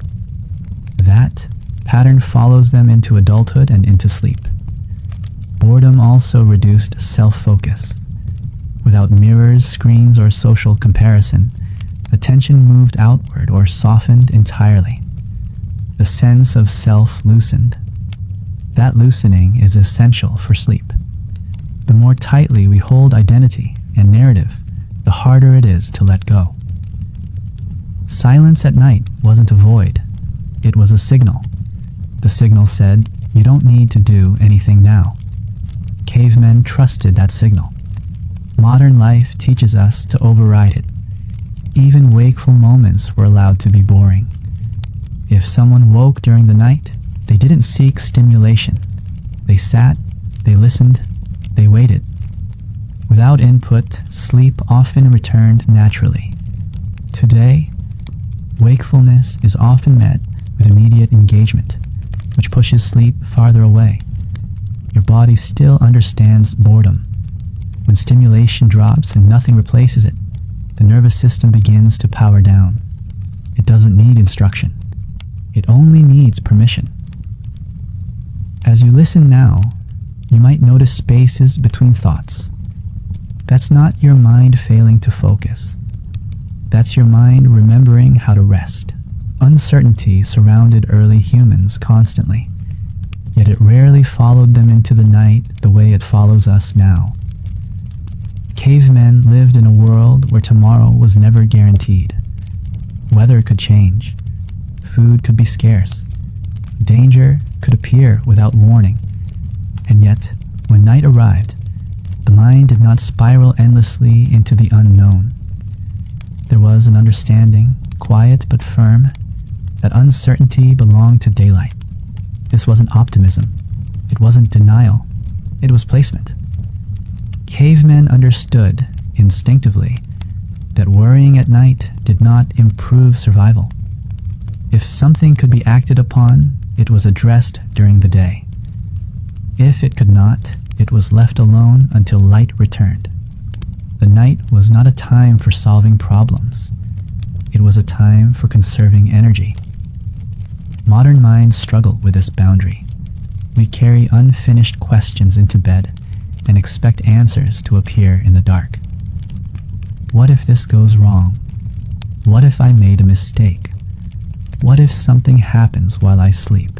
That pattern follows them into adulthood and into sleep. Boredom also reduced self-focus. Without mirrors, screens, or social comparison, attention moved outward or softened entirely. The sense of self loosened. That loosening is essential for sleep. The more tightly we hold identity and narrative, the harder it is to let go. Silence at night wasn't a void. It was a signal. The signal said, "You don't need to do anything now." Cavemen trusted that signal. Modern life teaches us to override it. Even wakeful moments were allowed to be boring. If someone woke during the night, they didn't seek stimulation. They sat, they listened, they waited. Without input, sleep often returned naturally. Today, wakefulness is often met with immediate engagement, which pushes sleep farther away. Your body still understands boredom. When stimulation drops and nothing replaces it, the nervous system begins to power down. It doesn't need instruction. It only needs permission. As you listen now, you might notice spaces between thoughts. That's not your mind failing to focus. That's your mind remembering how to rest. Uncertainty surrounded early humans constantly, yet it rarely followed them into the night the way it follows us now. Cavemen lived in a world where tomorrow was never guaranteed. Weather could change. Food could be scarce. Danger could appear without warning. And yet, when night arrived, the mind did not spiral endlessly into the unknown. There was an understanding, quiet but firm, that uncertainty belonged to daylight. This wasn't optimism. It wasn't denial. It was placement. Cavemen understood, instinctively, that worrying at night did not improve survival. If something could be acted upon, it was addressed during the day. If it could not, it was left alone until light returned. The night was not a time for solving problems. It was a time for conserving energy. Modern minds struggle with this boundary. We carry unfinished questions into bed and expect answers to appear in the dark. What if this goes wrong? What if I made a mistake? What if something happens while I sleep?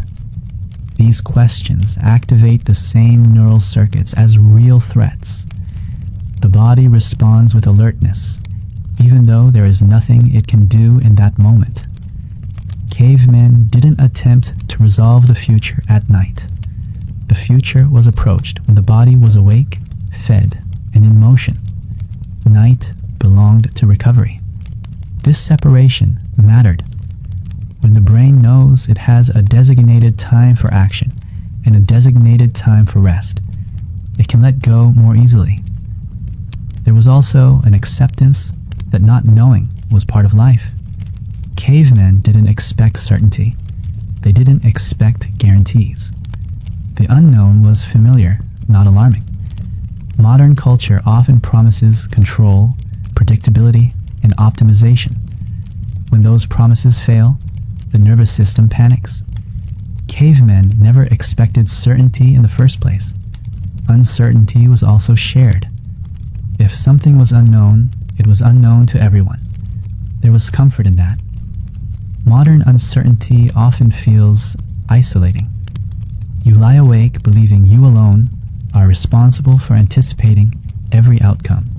These questions activate the same neural circuits as real threats. The body responds with alertness, even though there is nothing it can do in that moment. Cavemen didn't attempt to resolve the future at night. The future was approached when the body was awake, fed, and in motion. Night belonged to recovery. This separation mattered. When the brain knows it has a designated time for action and a designated time for rest, it can let go more easily. There was also an acceptance that not knowing was part of life. Cavemen didn't expect certainty. They didn't expect guarantees. The unknown was familiar, not alarming. Modern culture often promises control, predictability, and optimization. When those promises fail, the nervous system panics. Cavemen never expected certainty in the first place. Uncertainty was also shared. If something was unknown, it was unknown to everyone. There was comfort in that. Modern uncertainty often feels isolating. You lie awake believing you alone are responsible for anticipating every outcome.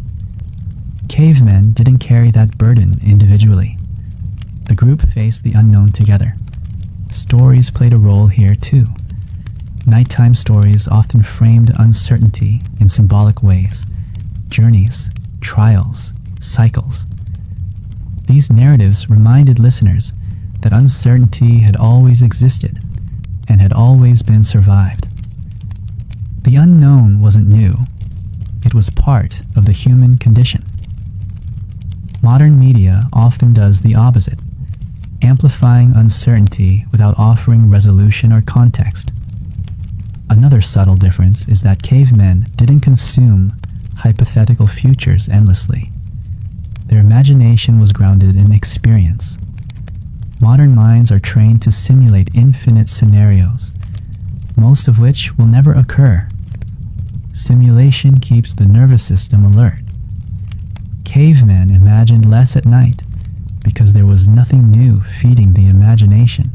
Cavemen didn't carry that burden individually. The group faced the unknown together. Stories played a role here too. Nighttime stories often framed uncertainty in symbolic ways. Journeys, trials, cycles. These narratives reminded listeners that uncertainty had always existed and had always been survived. The unknown wasn't new. It was part of the human condition. Modern media often does the opposite, amplifying uncertainty without offering resolution or context. Another subtle difference is that cavemen didn't consume hypothetical futures endlessly. Their imagination was grounded in experience. Modern minds are trained to simulate infinite scenarios, most of which will never occur. Simulation keeps the nervous system alert. Cavemen imagined less at night because there was nothing new feeding the imagination.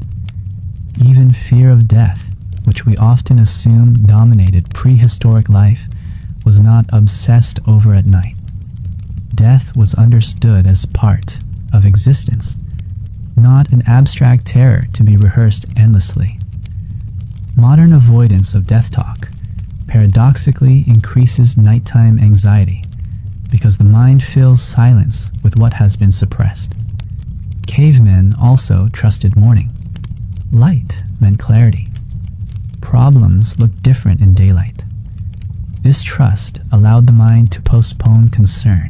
Even fear of death, which we often assume dominated prehistoric life, was not obsessed over at night. Death was understood as part of existence, not an abstract terror to be rehearsed endlessly. Modern avoidance of death talk paradoxically increases nighttime anxiety because the mind fills silence with what has been suppressed. Cavemen also trusted morning. Light meant clarity. Problems looked different in daylight. This trust allowed the mind to postpone concern.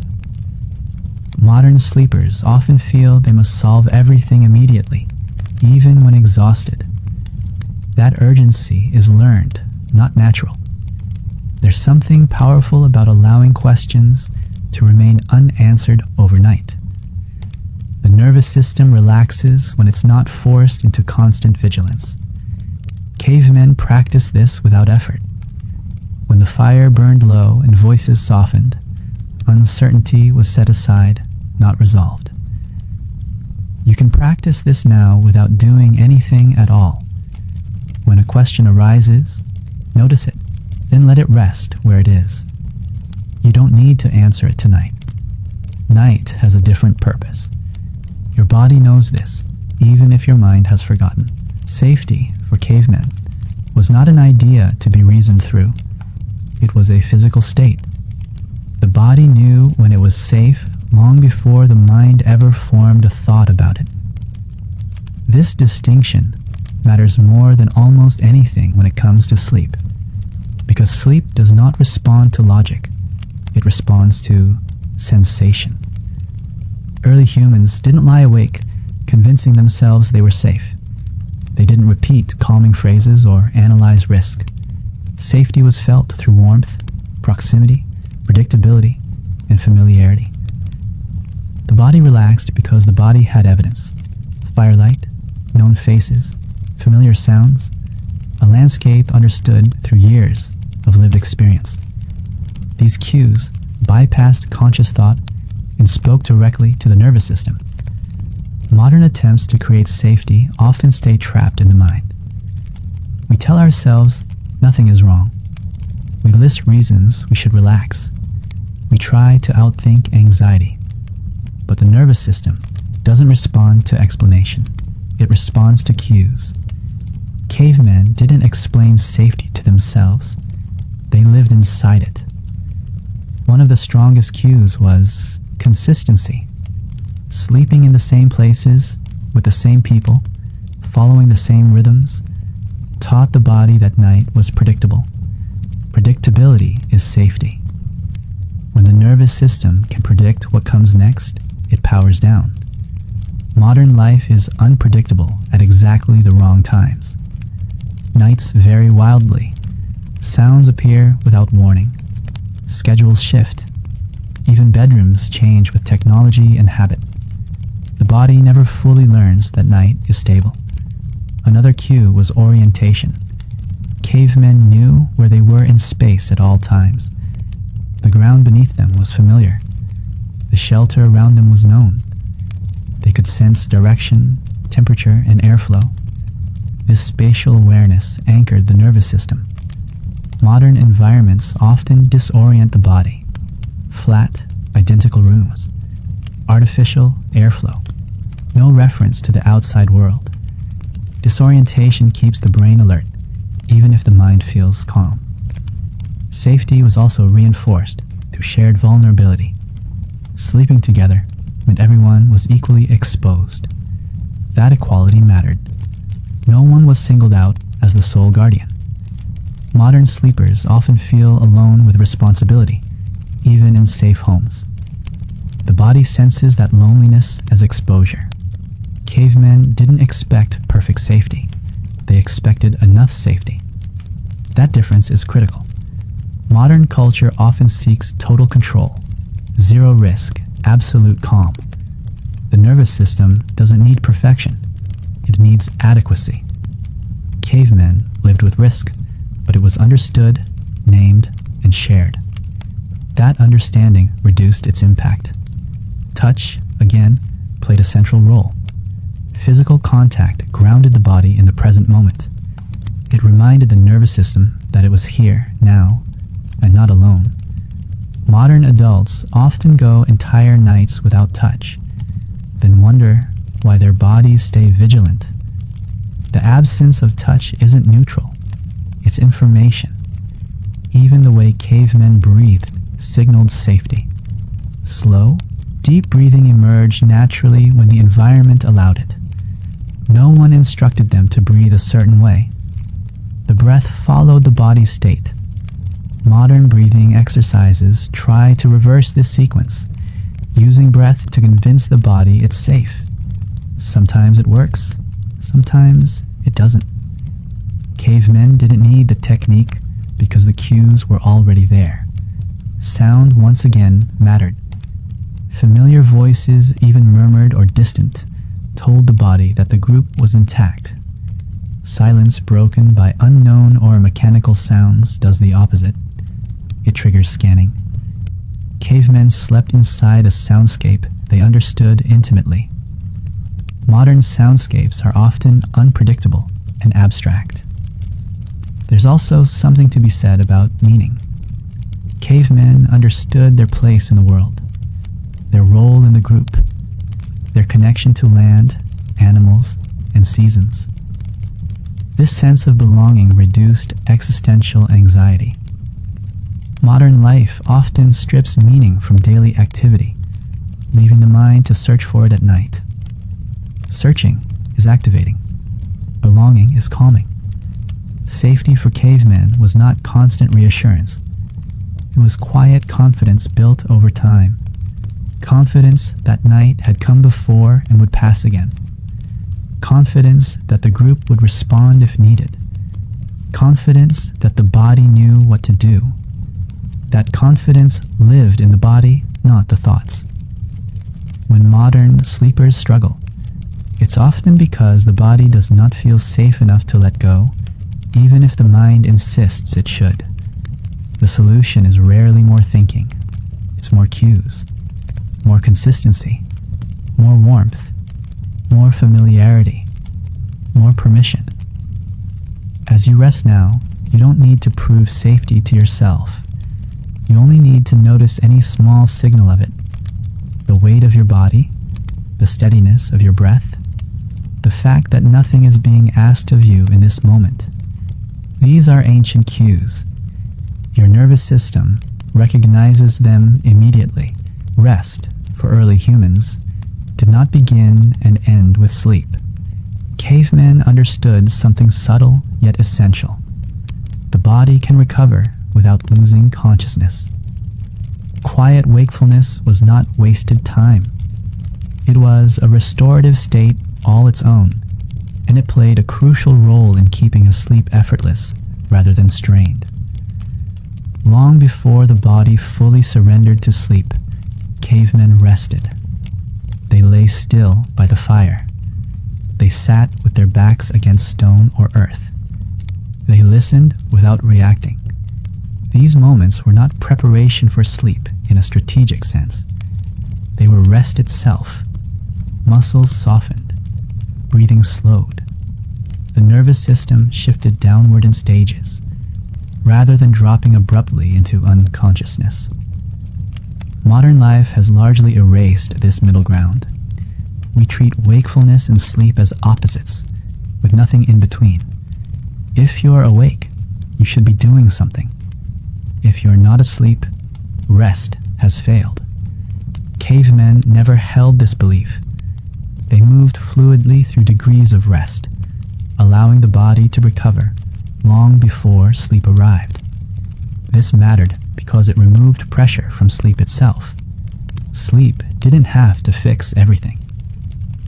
Modern sleepers often feel they must solve everything immediately, even when exhausted. That urgency is learned, not natural. There's something powerful about allowing questions to remain unanswered overnight. The nervous system relaxes when it's not forced into constant vigilance. Cavemen practiced this without effort. When the fire burned low and voices softened, uncertainty was set aside, not resolved. You can practice this now without doing anything at all. When a question arises, notice it, then let it rest where it is. You don't need to answer it tonight. Night has a different purpose. Your body knows this, even if your mind has forgotten. Safety, for cavemen, was not an idea to be reasoned through. It was a physical state. The body knew when it was safe long before the mind ever formed a thought about it. This distinction matters more than almost anything when it comes to sleep, because sleep does not respond to logic. It responds to sensation. Early humans didn't lie awake, convincing themselves they were safe. They didn't repeat calming phrases or analyze risk. Safety was felt through warmth, proximity, predictability, and familiarity. The body relaxed because the body had evidence. Firelight, known faces, familiar sounds, a landscape understood through years of lived experience. These cues bypassed conscious thought and spoke directly to the nervous system. Modern attempts to create safety often stay trapped in the mind. We tell ourselves nothing is wrong. We list reasons we should relax. We try to outthink anxiety. But the nervous system doesn't respond to explanation. It responds to cues. Cavemen didn't explain safety to themselves. They lived inside it. One of the strongest cues was consistency. Sleeping in the same places, with the same people, following the same rhythms, taught the body that night was predictable. Predictability is safety. When the nervous system can predict what comes next, it powers down. Modern life is unpredictable at exactly the wrong times. Nights vary wildly. Sounds appear without warning. Schedules shift. Even bedrooms change with technology and habit. The body never fully learns that night is stable. Another cue was orientation. Cavemen knew where they were in space at all times. The ground beneath them was familiar. The shelter around them was known. They could sense direction, temperature, and airflow. This spatial awareness anchored the nervous system. Modern environments often disorient the body. Flat, identical rooms. Artificial airflow. No reference to the outside world. Disorientation keeps the brain alert, even if the mind feels calm. Safety was also reinforced through shared vulnerability. Sleeping together meant everyone was equally exposed. that equality mattered. No one was singled out as the sole guardian. Modern sleepers often feel alone with responsibility, even in safe homes. The body senses that loneliness as exposure. Cavemen didn't expect perfect safety. They expected enough safety. That difference is critical. Modern culture often seeks total control, zero risk, absolute calm. The nervous system doesn't need perfection. It needs adequacy. Cavemen lived with risk, but it was understood, named, and shared. That understanding reduced its impact. Touch, again, played a central role. Physical contact grounded the body in the present moment. It reminded the nervous system that it was here, now, and not alone. Modern adults often go entire nights without touch, then wonder why their bodies stay vigilant. The absence of touch isn't neutral. It's information. Even the way cavemen breathed signaled safety. Slow, deep breathing emerged naturally when the environment allowed it. No one instructed them to breathe a certain way. The breath followed the body's state. Modern breathing exercises try to reverse this sequence, using breath to convince the body it's safe. Sometimes it works, sometimes it doesn't. Cavemen didn't need the technique because the cues were already there. Sound once again mattered. Familiar voices, even murmured or distant, told the body that the group was intact. Silence broken by unknown or mechanical sounds does the opposite. It triggers scanning. Cavemen slept inside a soundscape they understood intimately. Modern soundscapes are often unpredictable and abstract. There's also something to be said about meaning. Cavemen understood their place in the world, their role in the group, their connection to land, animals, and seasons. This sense of belonging reduced existential anxiety. Modern life often strips meaning from daily activity, leaving the mind to search for it at night. Searching is activating. Belonging is calming. Safety for cavemen was not constant reassurance. It was quiet confidence built over time. Confidence that night had come before and would pass again. Confidence that the group would respond if needed. Confidence that the body knew what to do. That confidence lived in the body, not the thoughts. When modern sleepers struggle, it's often because the body does not feel safe enough to let go, even if the mind insists it should. The solution is rarely more thinking. It's more cues, more consistency, more warmth, more familiarity, more permission. As you rest now, you don't need to prove safety to yourself. You only need to notice any small signal of it. The weight of your body, the steadiness of your breath, the fact that nothing is being asked of you in this moment. These are ancient cues. Your nervous system recognizes them immediately. Rest, for early humans, did not begin and end with sleep. Cavemen understood something subtle yet essential. The body can recover without losing consciousness. Quiet wakefulness was not wasted time. It was a restorative state all its own, and it played a crucial role in keeping us sleep effortless rather than strained. Long before the body fully surrendered to sleep, cavemen rested. They lay still by the fire. They sat with their backs against stone or earth. They listened without reacting. These moments were not preparation for sleep in a strategic sense. They were rest itself. Muscles softened. Breathing slowed. The nervous system shifted downward in stages, rather than dropping abruptly into unconsciousness. Modern life has largely erased this middle ground. We treat wakefulness and sleep as opposites, with nothing in between. If you're awake, you should be doing something. If you're not asleep, rest has failed. Cavemen never held this belief. They moved fluidly through degrees of rest, allowing the body to recover long before sleep arrived. This mattered because it removed pressure from sleep itself. Sleep didn't have to fix everything.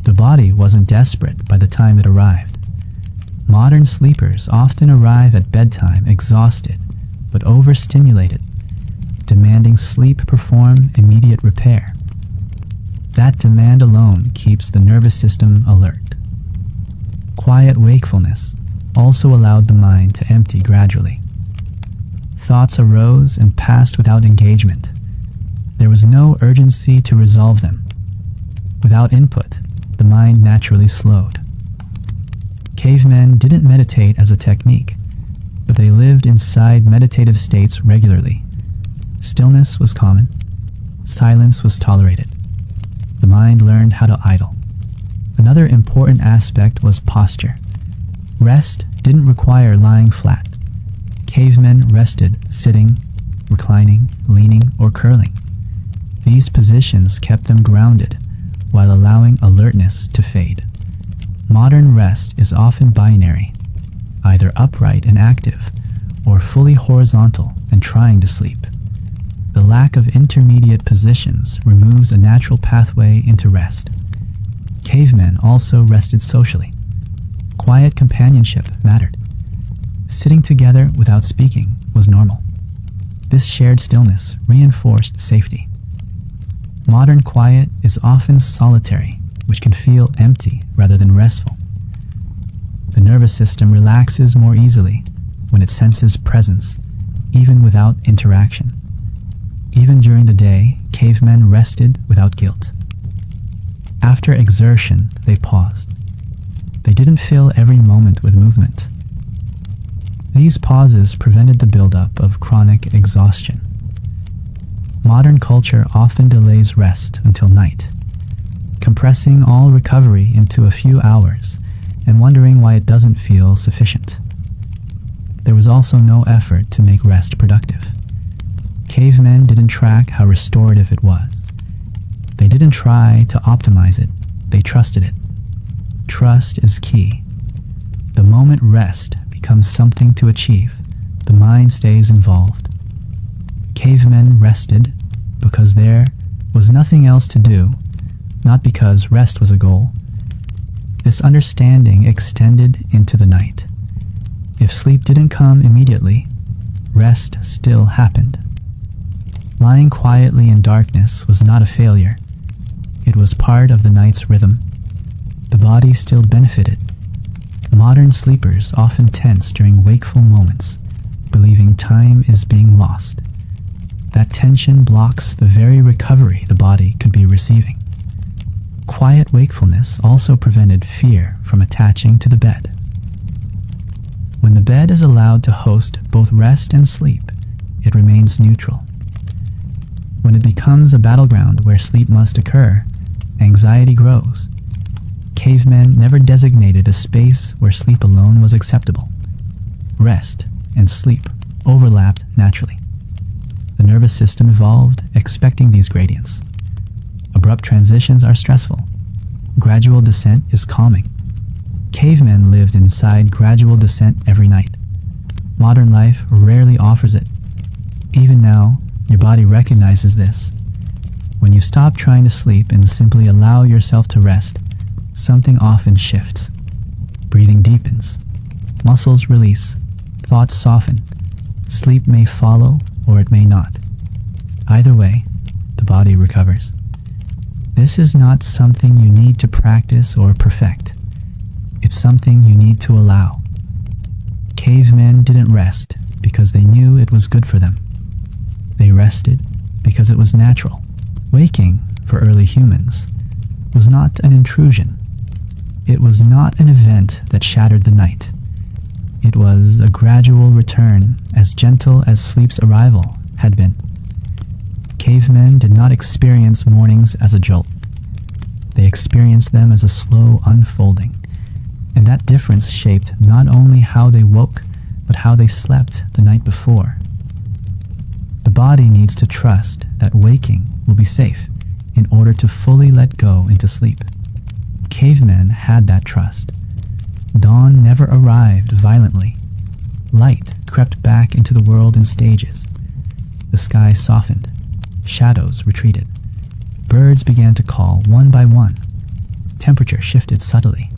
The body wasn't desperate by the time it arrived. Modern sleepers often arrive at bedtime exhausted but overstimulated, demanding sleep perform immediate repair. That demand alone keeps the nervous system alert. Quiet wakefulness also allowed the mind to empty gradually. Thoughts arose and passed without engagement. There was no urgency to resolve them. Without input, the mind naturally slowed. Cavemen didn't meditate as a technique, but they lived inside meditative states regularly. Stillness was common. Silence was tolerated. The mind learned how to idle. Another important aspect was posture. Rest didn't require lying flat. Cavemen rested sitting, reclining, leaning, or curling. These positions kept them grounded while allowing alertness to fade. Modern rest is often binary, either upright and active, or fully horizontal and trying to sleep. The lack of intermediate positions removes a natural pathway into rest. Cavemen also rested socially. Quiet companionship mattered. Sitting together without speaking was normal. This shared stillness reinforced safety. Modern quiet is often solitary, which can feel empty rather than restful. The nervous system relaxes more easily when it senses presence, even without interaction. Even during the day, cavemen rested without guilt. After exertion, they paused. They didn't fill every moment with movement. These pauses prevented the buildup of chronic exhaustion. Modern culture often delays rest until night, compressing all recovery into a few hours and wondering why it doesn't feel sufficient. There was also no effort to make rest productive. Cavemen didn't track how restorative it was. They didn't try to optimize it, they trusted it. Trust is key. The moment rest becomes something to achieve, the mind stays involved. Cavemen rested because there was nothing else to do, not because rest was a goal. This understanding extended into the night. If sleep didn't come immediately, rest still happened. Lying quietly in darkness was not a failure. It was part of the night's rhythm. The body still benefited. Modern sleepers often tense during wakeful moments, believing time is being lost. That tension blocks the very recovery the body could be receiving. Quiet wakefulness also prevented fear from attaching to the bed. When the bed is allowed to host both rest and sleep, it remains neutral. When it becomes a battleground where sleep must occur, anxiety grows. Cavemen never designated a space where sleep alone was acceptable. Rest and sleep overlapped naturally. The nervous system evolved expecting these gradients. Abrupt transitions are stressful. Gradual descent is calming. Cavemen lived inside gradual descent every night. Modern life rarely offers it. Even now, your body recognizes this. When you stop trying to sleep and simply allow yourself to rest, something often shifts. Breathing deepens. Muscles release. Thoughts soften. Sleep may follow or it may not. Either way, the body recovers. This is not something you need to practice or perfect. It's something you need to allow. Cavemen didn't rest because they knew it was good for them. They rested because it was natural. Waking, for early humans, was not an intrusion. It was not an event that shattered the night. It was a gradual return, as gentle as sleep's arrival had been. Cavemen did not experience mornings as a jolt. They experienced them as a slow unfolding, and that difference shaped not only how they woke, but how they slept the night before. The body needs to trust that waking will be safe in order to fully let go into sleep. Cavemen had that trust. Dawn never arrived violently. Light crept back into the world in stages. The sky softened. Shadows retreated. Birds began to call one by one. Temperature shifted subtly.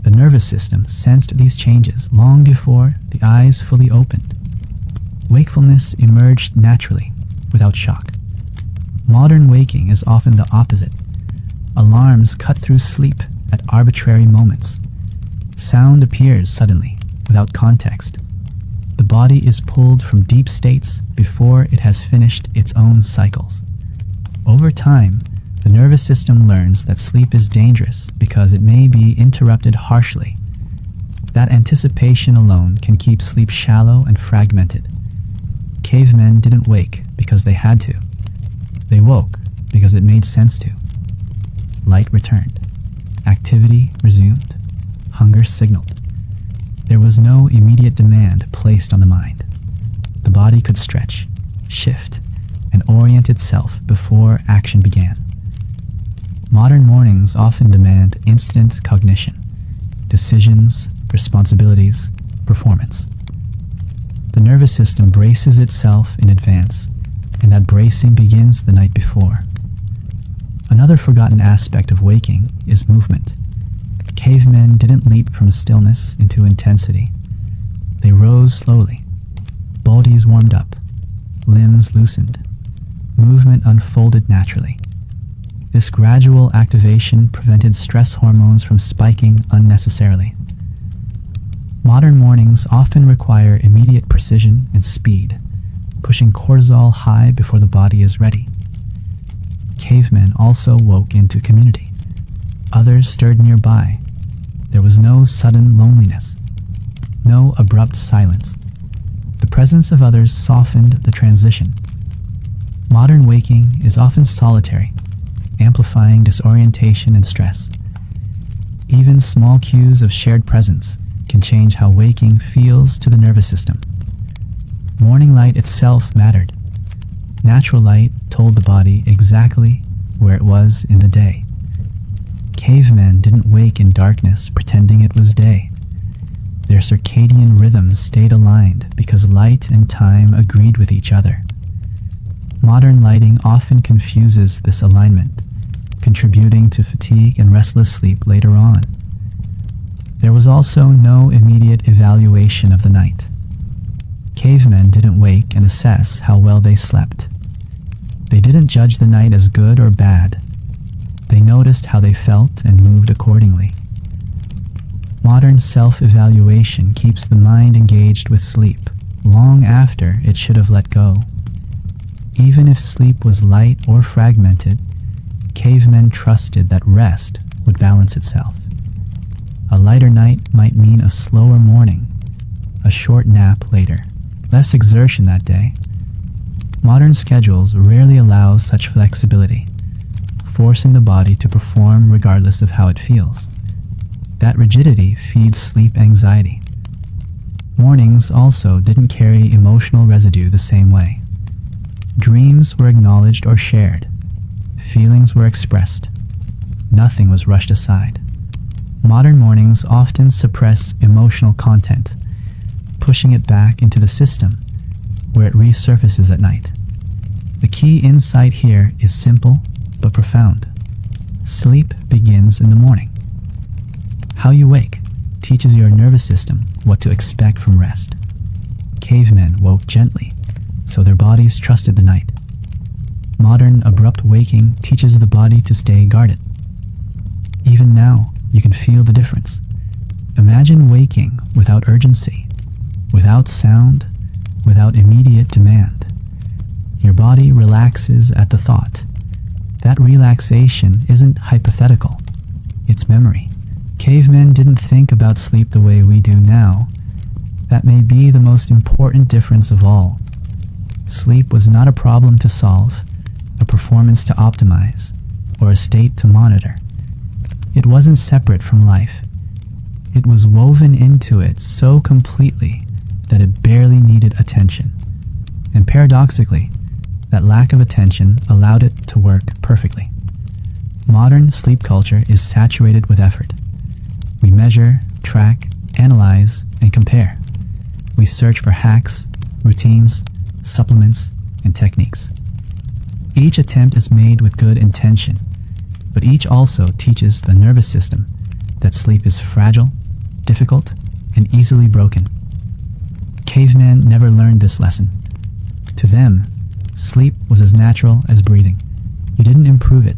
The nervous system sensed these changes long before the eyes fully opened. Wakefulness emerged naturally, without shock. Modern waking is often the opposite. Alarms cut through sleep at arbitrary moments. Sound appears suddenly, without context. The body is pulled from deep states before it has finished its own cycles. Over time, the nervous system learns that sleep is dangerous because it may be interrupted harshly. That anticipation alone can keep sleep shallow and fragmented. Cavemen didn't wake because they had to. They woke because it made sense to. Light returned. Activity resumed. Hunger signaled. There was no immediate demand placed on the mind. The body could stretch, shift, and orient itself before action began. Modern mornings often demand instant cognition, decisions, responsibilities, performance. The nervous system braces itself in advance, and that bracing begins the night before. Another forgotten aspect of waking is movement. Cavemen didn't leap from stillness into intensity. They rose slowly. Bodies warmed up. Limbs loosened. Movement unfolded naturally. This gradual activation prevented stress hormones from spiking unnecessarily. Modern mornings often require immediate precision and speed, pushing cortisol high before the body is ready. Cavemen also woke into community. Others stirred nearby. There was no sudden loneliness, no abrupt silence. The presence of others softened the transition. Modern waking is often solitary, amplifying disorientation and stress. Even small cues of shared presence can change how waking feels to the nervous system. Morning light itself mattered. Natural light told the body exactly where it was in the day. Cavemen didn't wake in darkness pretending it was day. Their circadian rhythms stayed aligned because light and time agreed with each other. Modern lighting often confuses this alignment, contributing to fatigue and restless sleep later on. There was also no immediate evaluation of the night. Cavemen didn't wake and assess how well they slept. They didn't judge the night as good or bad. They noticed how they felt and moved accordingly. Modern self-evaluation keeps the mind engaged with sleep long after it should have let go. Even if sleep was light or fragmented, cavemen trusted that rest would balance itself. A lighter night might mean a slower morning, a short nap later, less exertion that day. Modern schedules rarely allow such flexibility, forcing the body to perform regardless of how it feels. That rigidity feeds sleep anxiety. Mornings also didn't carry emotional residue the same way. Dreams were acknowledged or shared. Feelings were expressed. Nothing was rushed aside. Modern mornings often suppress emotional content, pushing it back into the system, where it resurfaces at night. The key insight here is simple but profound. Sleep begins in the morning. How you wake teaches your nervous system what to expect from rest. Cavemen woke gently, so their bodies trusted the night. Modern abrupt waking teaches the body to stay guarded. Even now, you can feel the difference. Imagine waking without urgency, without sound, without immediate demand. Your body relaxes at the thought. That relaxation isn't hypothetical, it's memory. Cavemen didn't think about sleep the way we do now. That may be the most important difference of all. Sleep was not a problem to solve, a performance to optimize, or a state to monitor. It wasn't separate from life. It was woven into it so completely that it barely needed attention. And paradoxically, that lack of attention allowed it to work perfectly. Modern sleep culture is saturated with effort. We measure, track, analyze, and compare. We search for hacks, routines, supplements, and techniques. Each attempt is made with good intention, but each also teaches the nervous system that sleep is fragile, difficult, and easily broken. Cavemen never learned this lesson. To them, sleep was as natural as breathing. You didn't improve it.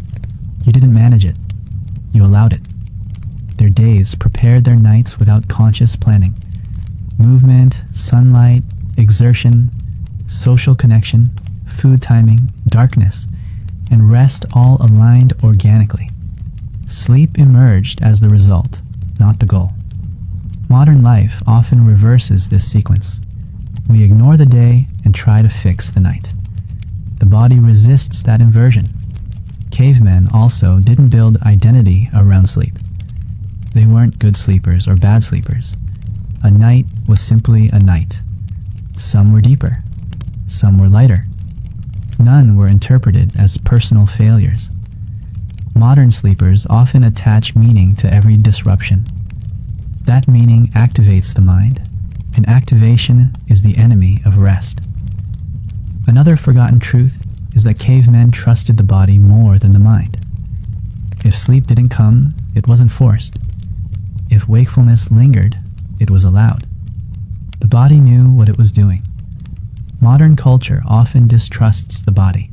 You didn't manage it. You allowed it. Their days prepared their nights without conscious planning. Movement, sunlight, exertion, social connection, food timing, darkness, and rest all aligned organically. Sleep emerged as the result, not the goal. Modern life often reverses this sequence. We ignore the day and try to fix the night. The body resists that inversion. Cavemen also didn't build identity around sleep. They weren't good sleepers or bad sleepers. A night was simply a night. Some were deeper. Some were lighter. None were interpreted as personal failures. Modern sleepers often attach meaning to every disruption. That meaning activates the mind, and activation is the enemy of rest. Another forgotten truth is that cavemen trusted the body more than the mind. If sleep didn't come, it wasn't forced. If wakefulness lingered, it was allowed. The body knew what it was doing. Modern culture often distrusts the body,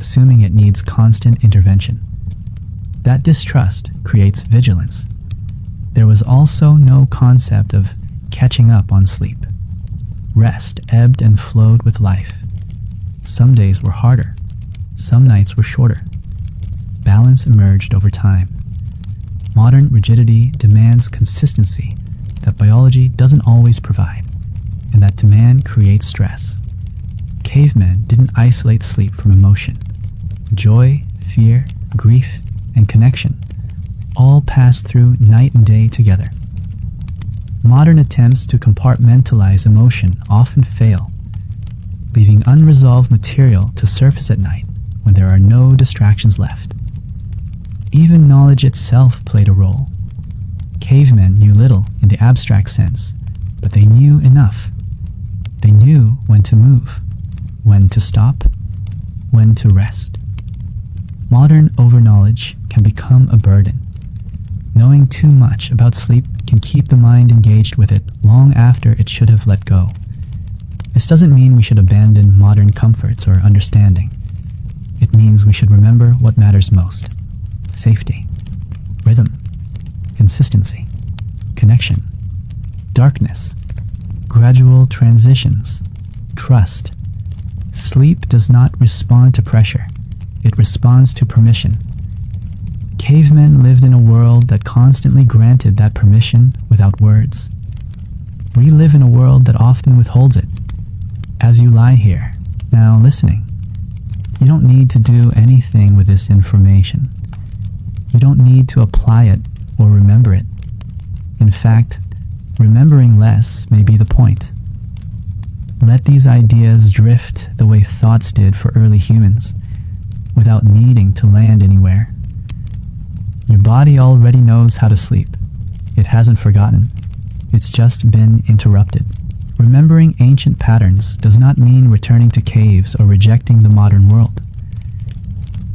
assuming it needs constant intervention. That distrust creates vigilance. There was also no concept of catching up on sleep. Rest ebbed and flowed with life. Some days were harder. Some nights were shorter. Balance emerged over time. Modern rigidity demands consistency that biology doesn't always provide, and that demand creates stress. Cavemen didn't isolate sleep from emotion. Joy, fear, grief, and connection all passed through night and day together. Modern attempts to compartmentalize emotion often fail, leaving unresolved material to surface at night when there are no distractions left. Even knowledge itself played a role. Cavemen knew little in the abstract sense, but they knew enough. They knew when to move, when to stop, when to rest. Modern overknowledge can become a burden. Knowing too much about sleep can keep the mind engaged with it long after it should have let go. This doesn't mean we should abandon modern comforts or understanding. It means we should remember what matters most: safety, rhythm, consistency, connection, darkness, gradual transitions, trust. Sleep does not respond to pressure. It responds to permission. Cavemen lived in a world that constantly granted that permission without words. We live in a world that often withholds it. As you lie here, now listening, you don't need to do anything with this information. You don't need to apply it or remember it. In fact, remembering less may be the point. Let these ideas drift the way thoughts did for early humans, without needing to land anywhere. Your body already knows how to sleep. It hasn't forgotten. It's just been interrupted. Remembering ancient patterns does not mean returning to caves or rejecting the modern world.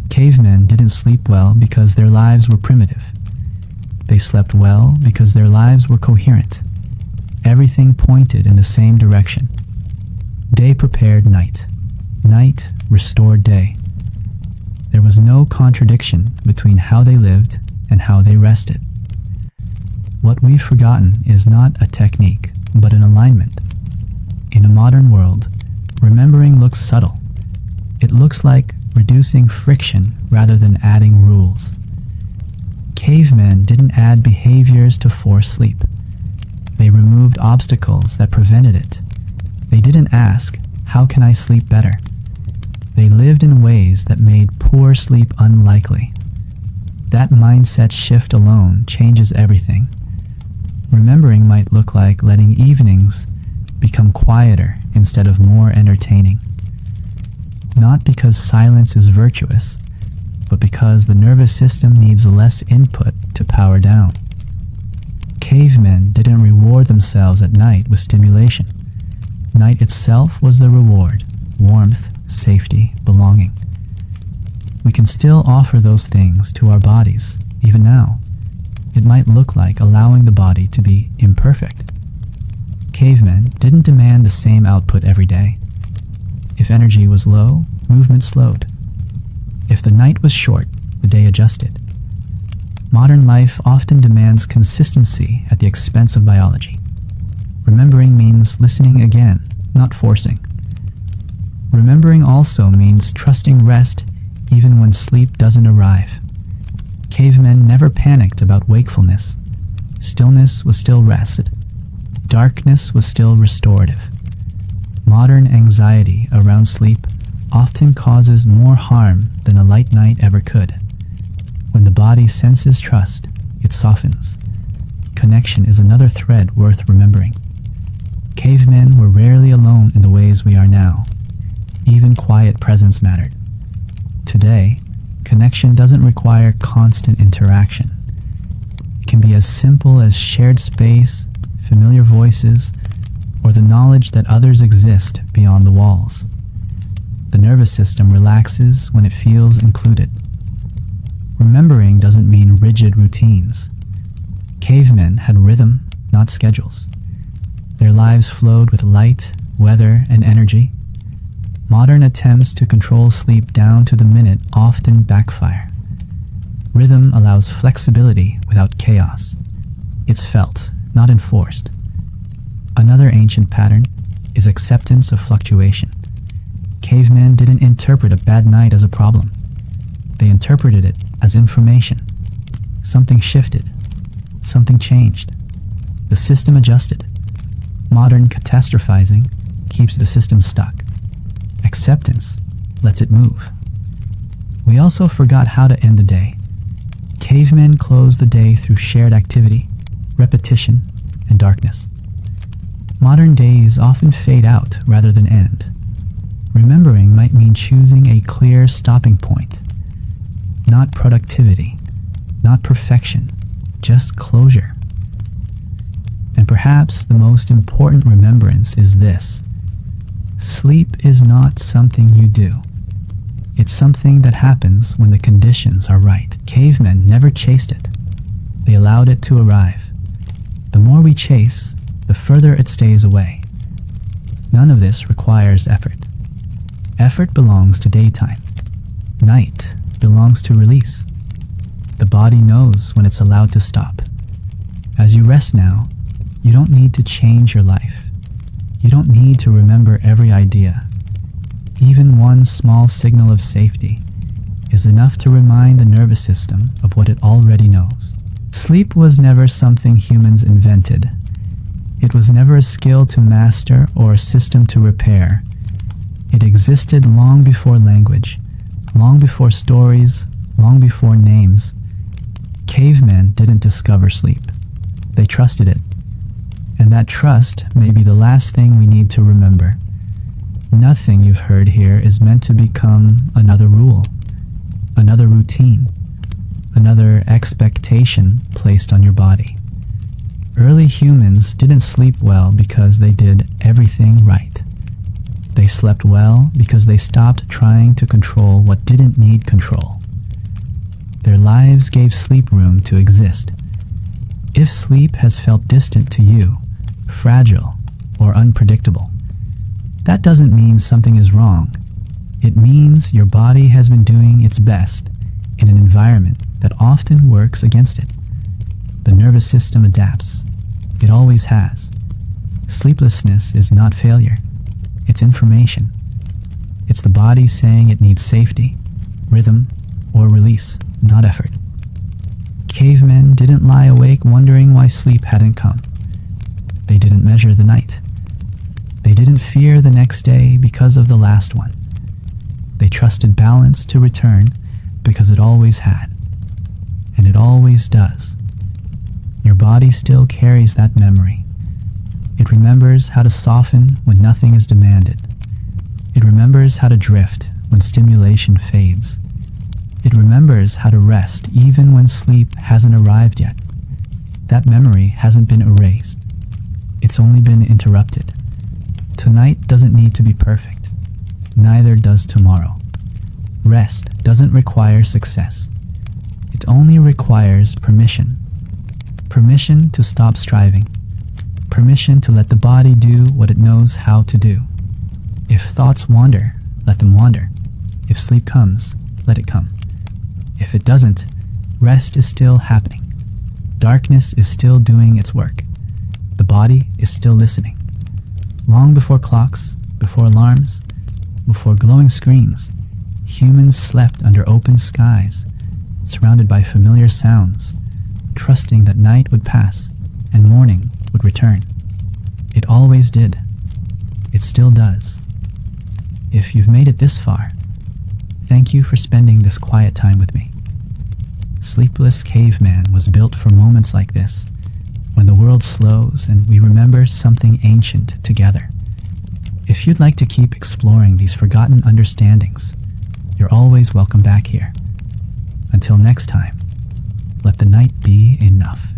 Cavemen didn't sleep well because their lives were primitive. They slept well because their lives were coherent. Everything pointed in the same direction. Day prepared night. Night restored day. There was no contradiction between how they lived and how they rested. What we've forgotten is not a technique, but an alignment. In a modern world, remembering looks subtle. It looks like reducing friction rather than adding rules. Cavemen didn't add behaviors to force sleep. They removed obstacles that prevented it. They didn't ask, "How can I sleep better?" They lived in ways that made poor sleep unlikely. That mindset shift alone changes everything. Remembering might look like letting evenings become quieter instead of more entertaining. Not because silence is virtuous, but because the nervous system needs less input to power down. Cavemen didn't reward themselves at night with stimulation. Night itself was the reward: warmth, safety, belonging. We can still offer those things to our bodies, even now. It might look like allowing the body to be imperfect. Cavemen didn't demand the same output every day. If energy was low, movement slowed. If the night was short, the day adjusted. Modern life often demands consistency at the expense of biology. Remembering means listening again, not forcing. Remembering also means trusting rest even when sleep doesn't arrive. Cavemen never panicked about wakefulness. Stillness was still rest. Darkness was still restorative. Modern anxiety around sleep often causes more harm than a light night ever could. When the body senses trust, it softens. Connection is another thread worth remembering. Cavemen were rarely alone in the ways we are now. Even quiet presence mattered. Today, connection doesn't require constant interaction. It can be as simple as shared space, familiar voices, or the knowledge that others exist beyond the walls. The nervous system relaxes when it feels included. Remembering doesn't mean rigid routines. Cavemen had rhythm, not schedules. Their lives flowed with light, weather, and energy. Modern attempts to control sleep down to the minute often backfire. Rhythm allows flexibility without chaos. It's felt, not enforced. Another ancient pattern is acceptance of fluctuation. Cavemen didn't interpret a bad night as a problem. They interpreted it as information. Something shifted. Something changed. The system adjusted. Modern catastrophizing keeps the system stuck. Acceptance lets it move. We also forgot how to end the day. Cavemen closed the day through shared activity, repetition, and darkness. Modern days often fade out rather than end. Remembering might mean choosing a clear stopping point. Not productivity, not perfection, just closure. And perhaps the most important remembrance is this: sleep is not something you do. It's something that happens when the conditions are right. Cavemen never chased it. They allowed it to arrive. The more we chase, the further it stays away. None of this requires effort. Effort belongs to daytime. Night belongs to release. The body knows when it's allowed to stop. As you rest now, you don't need to change your life. You don't need to remember every idea. Even one small signal of safety is enough to remind the nervous system of what it already knows. Sleep was never something humans invented. It was never a skill to master or a system to repair. It existed long before language, long before stories, long before names. Cavemen didn't discover sleep. They trusted it. And that trust may be the last thing we need to remember. Nothing you've heard here is meant to become another rule, another routine, another expectation placed on your body. Early humans didn't sleep well because they did everything right. They slept well because they stopped trying to control what didn't need control. Their lives gave sleep room to exist. If sleep has felt distant to you, fragile, or unpredictable, that doesn't mean something is wrong. It means your body has been doing its best in an environment that often works against it. The nervous system adapts. It always has. Sleeplessness is not failure. It's information. It's the body saying it needs safety, rhythm, or release, not effort. Cavemen didn't lie awake wondering why sleep hadn't come. They didn't measure the night. They didn't fear the next day because of the last one. They trusted balance to return because it always had. And it always does. Your body still carries that memory. It remembers how to soften when nothing is demanded. It remembers how to drift when stimulation fades. It remembers how to rest even when sleep hasn't arrived yet. That memory hasn't been erased. It's only been interrupted. Tonight doesn't need to be perfect. Neither does tomorrow. Rest doesn't require success. It only requires permission. Permission to stop striving. Permission to let the body do what it knows how to do. If thoughts wander, let them wander. If sleep comes, let it come. If it doesn't, rest is still happening. Darkness is still doing its work. The body is still listening. Long before clocks, before alarms, before glowing screens, humans slept under open skies, surrounded by familiar sounds, trusting that night would pass and morning would return. It always did. It still does. If you've made it this far, thank you for spending this quiet time with me. Sleepless Caveman was built for moments like this, when the world slows and we remember something ancient together. If you'd like to keep exploring these forgotten understandings, you're always welcome back here. Until next time, let the night be enough.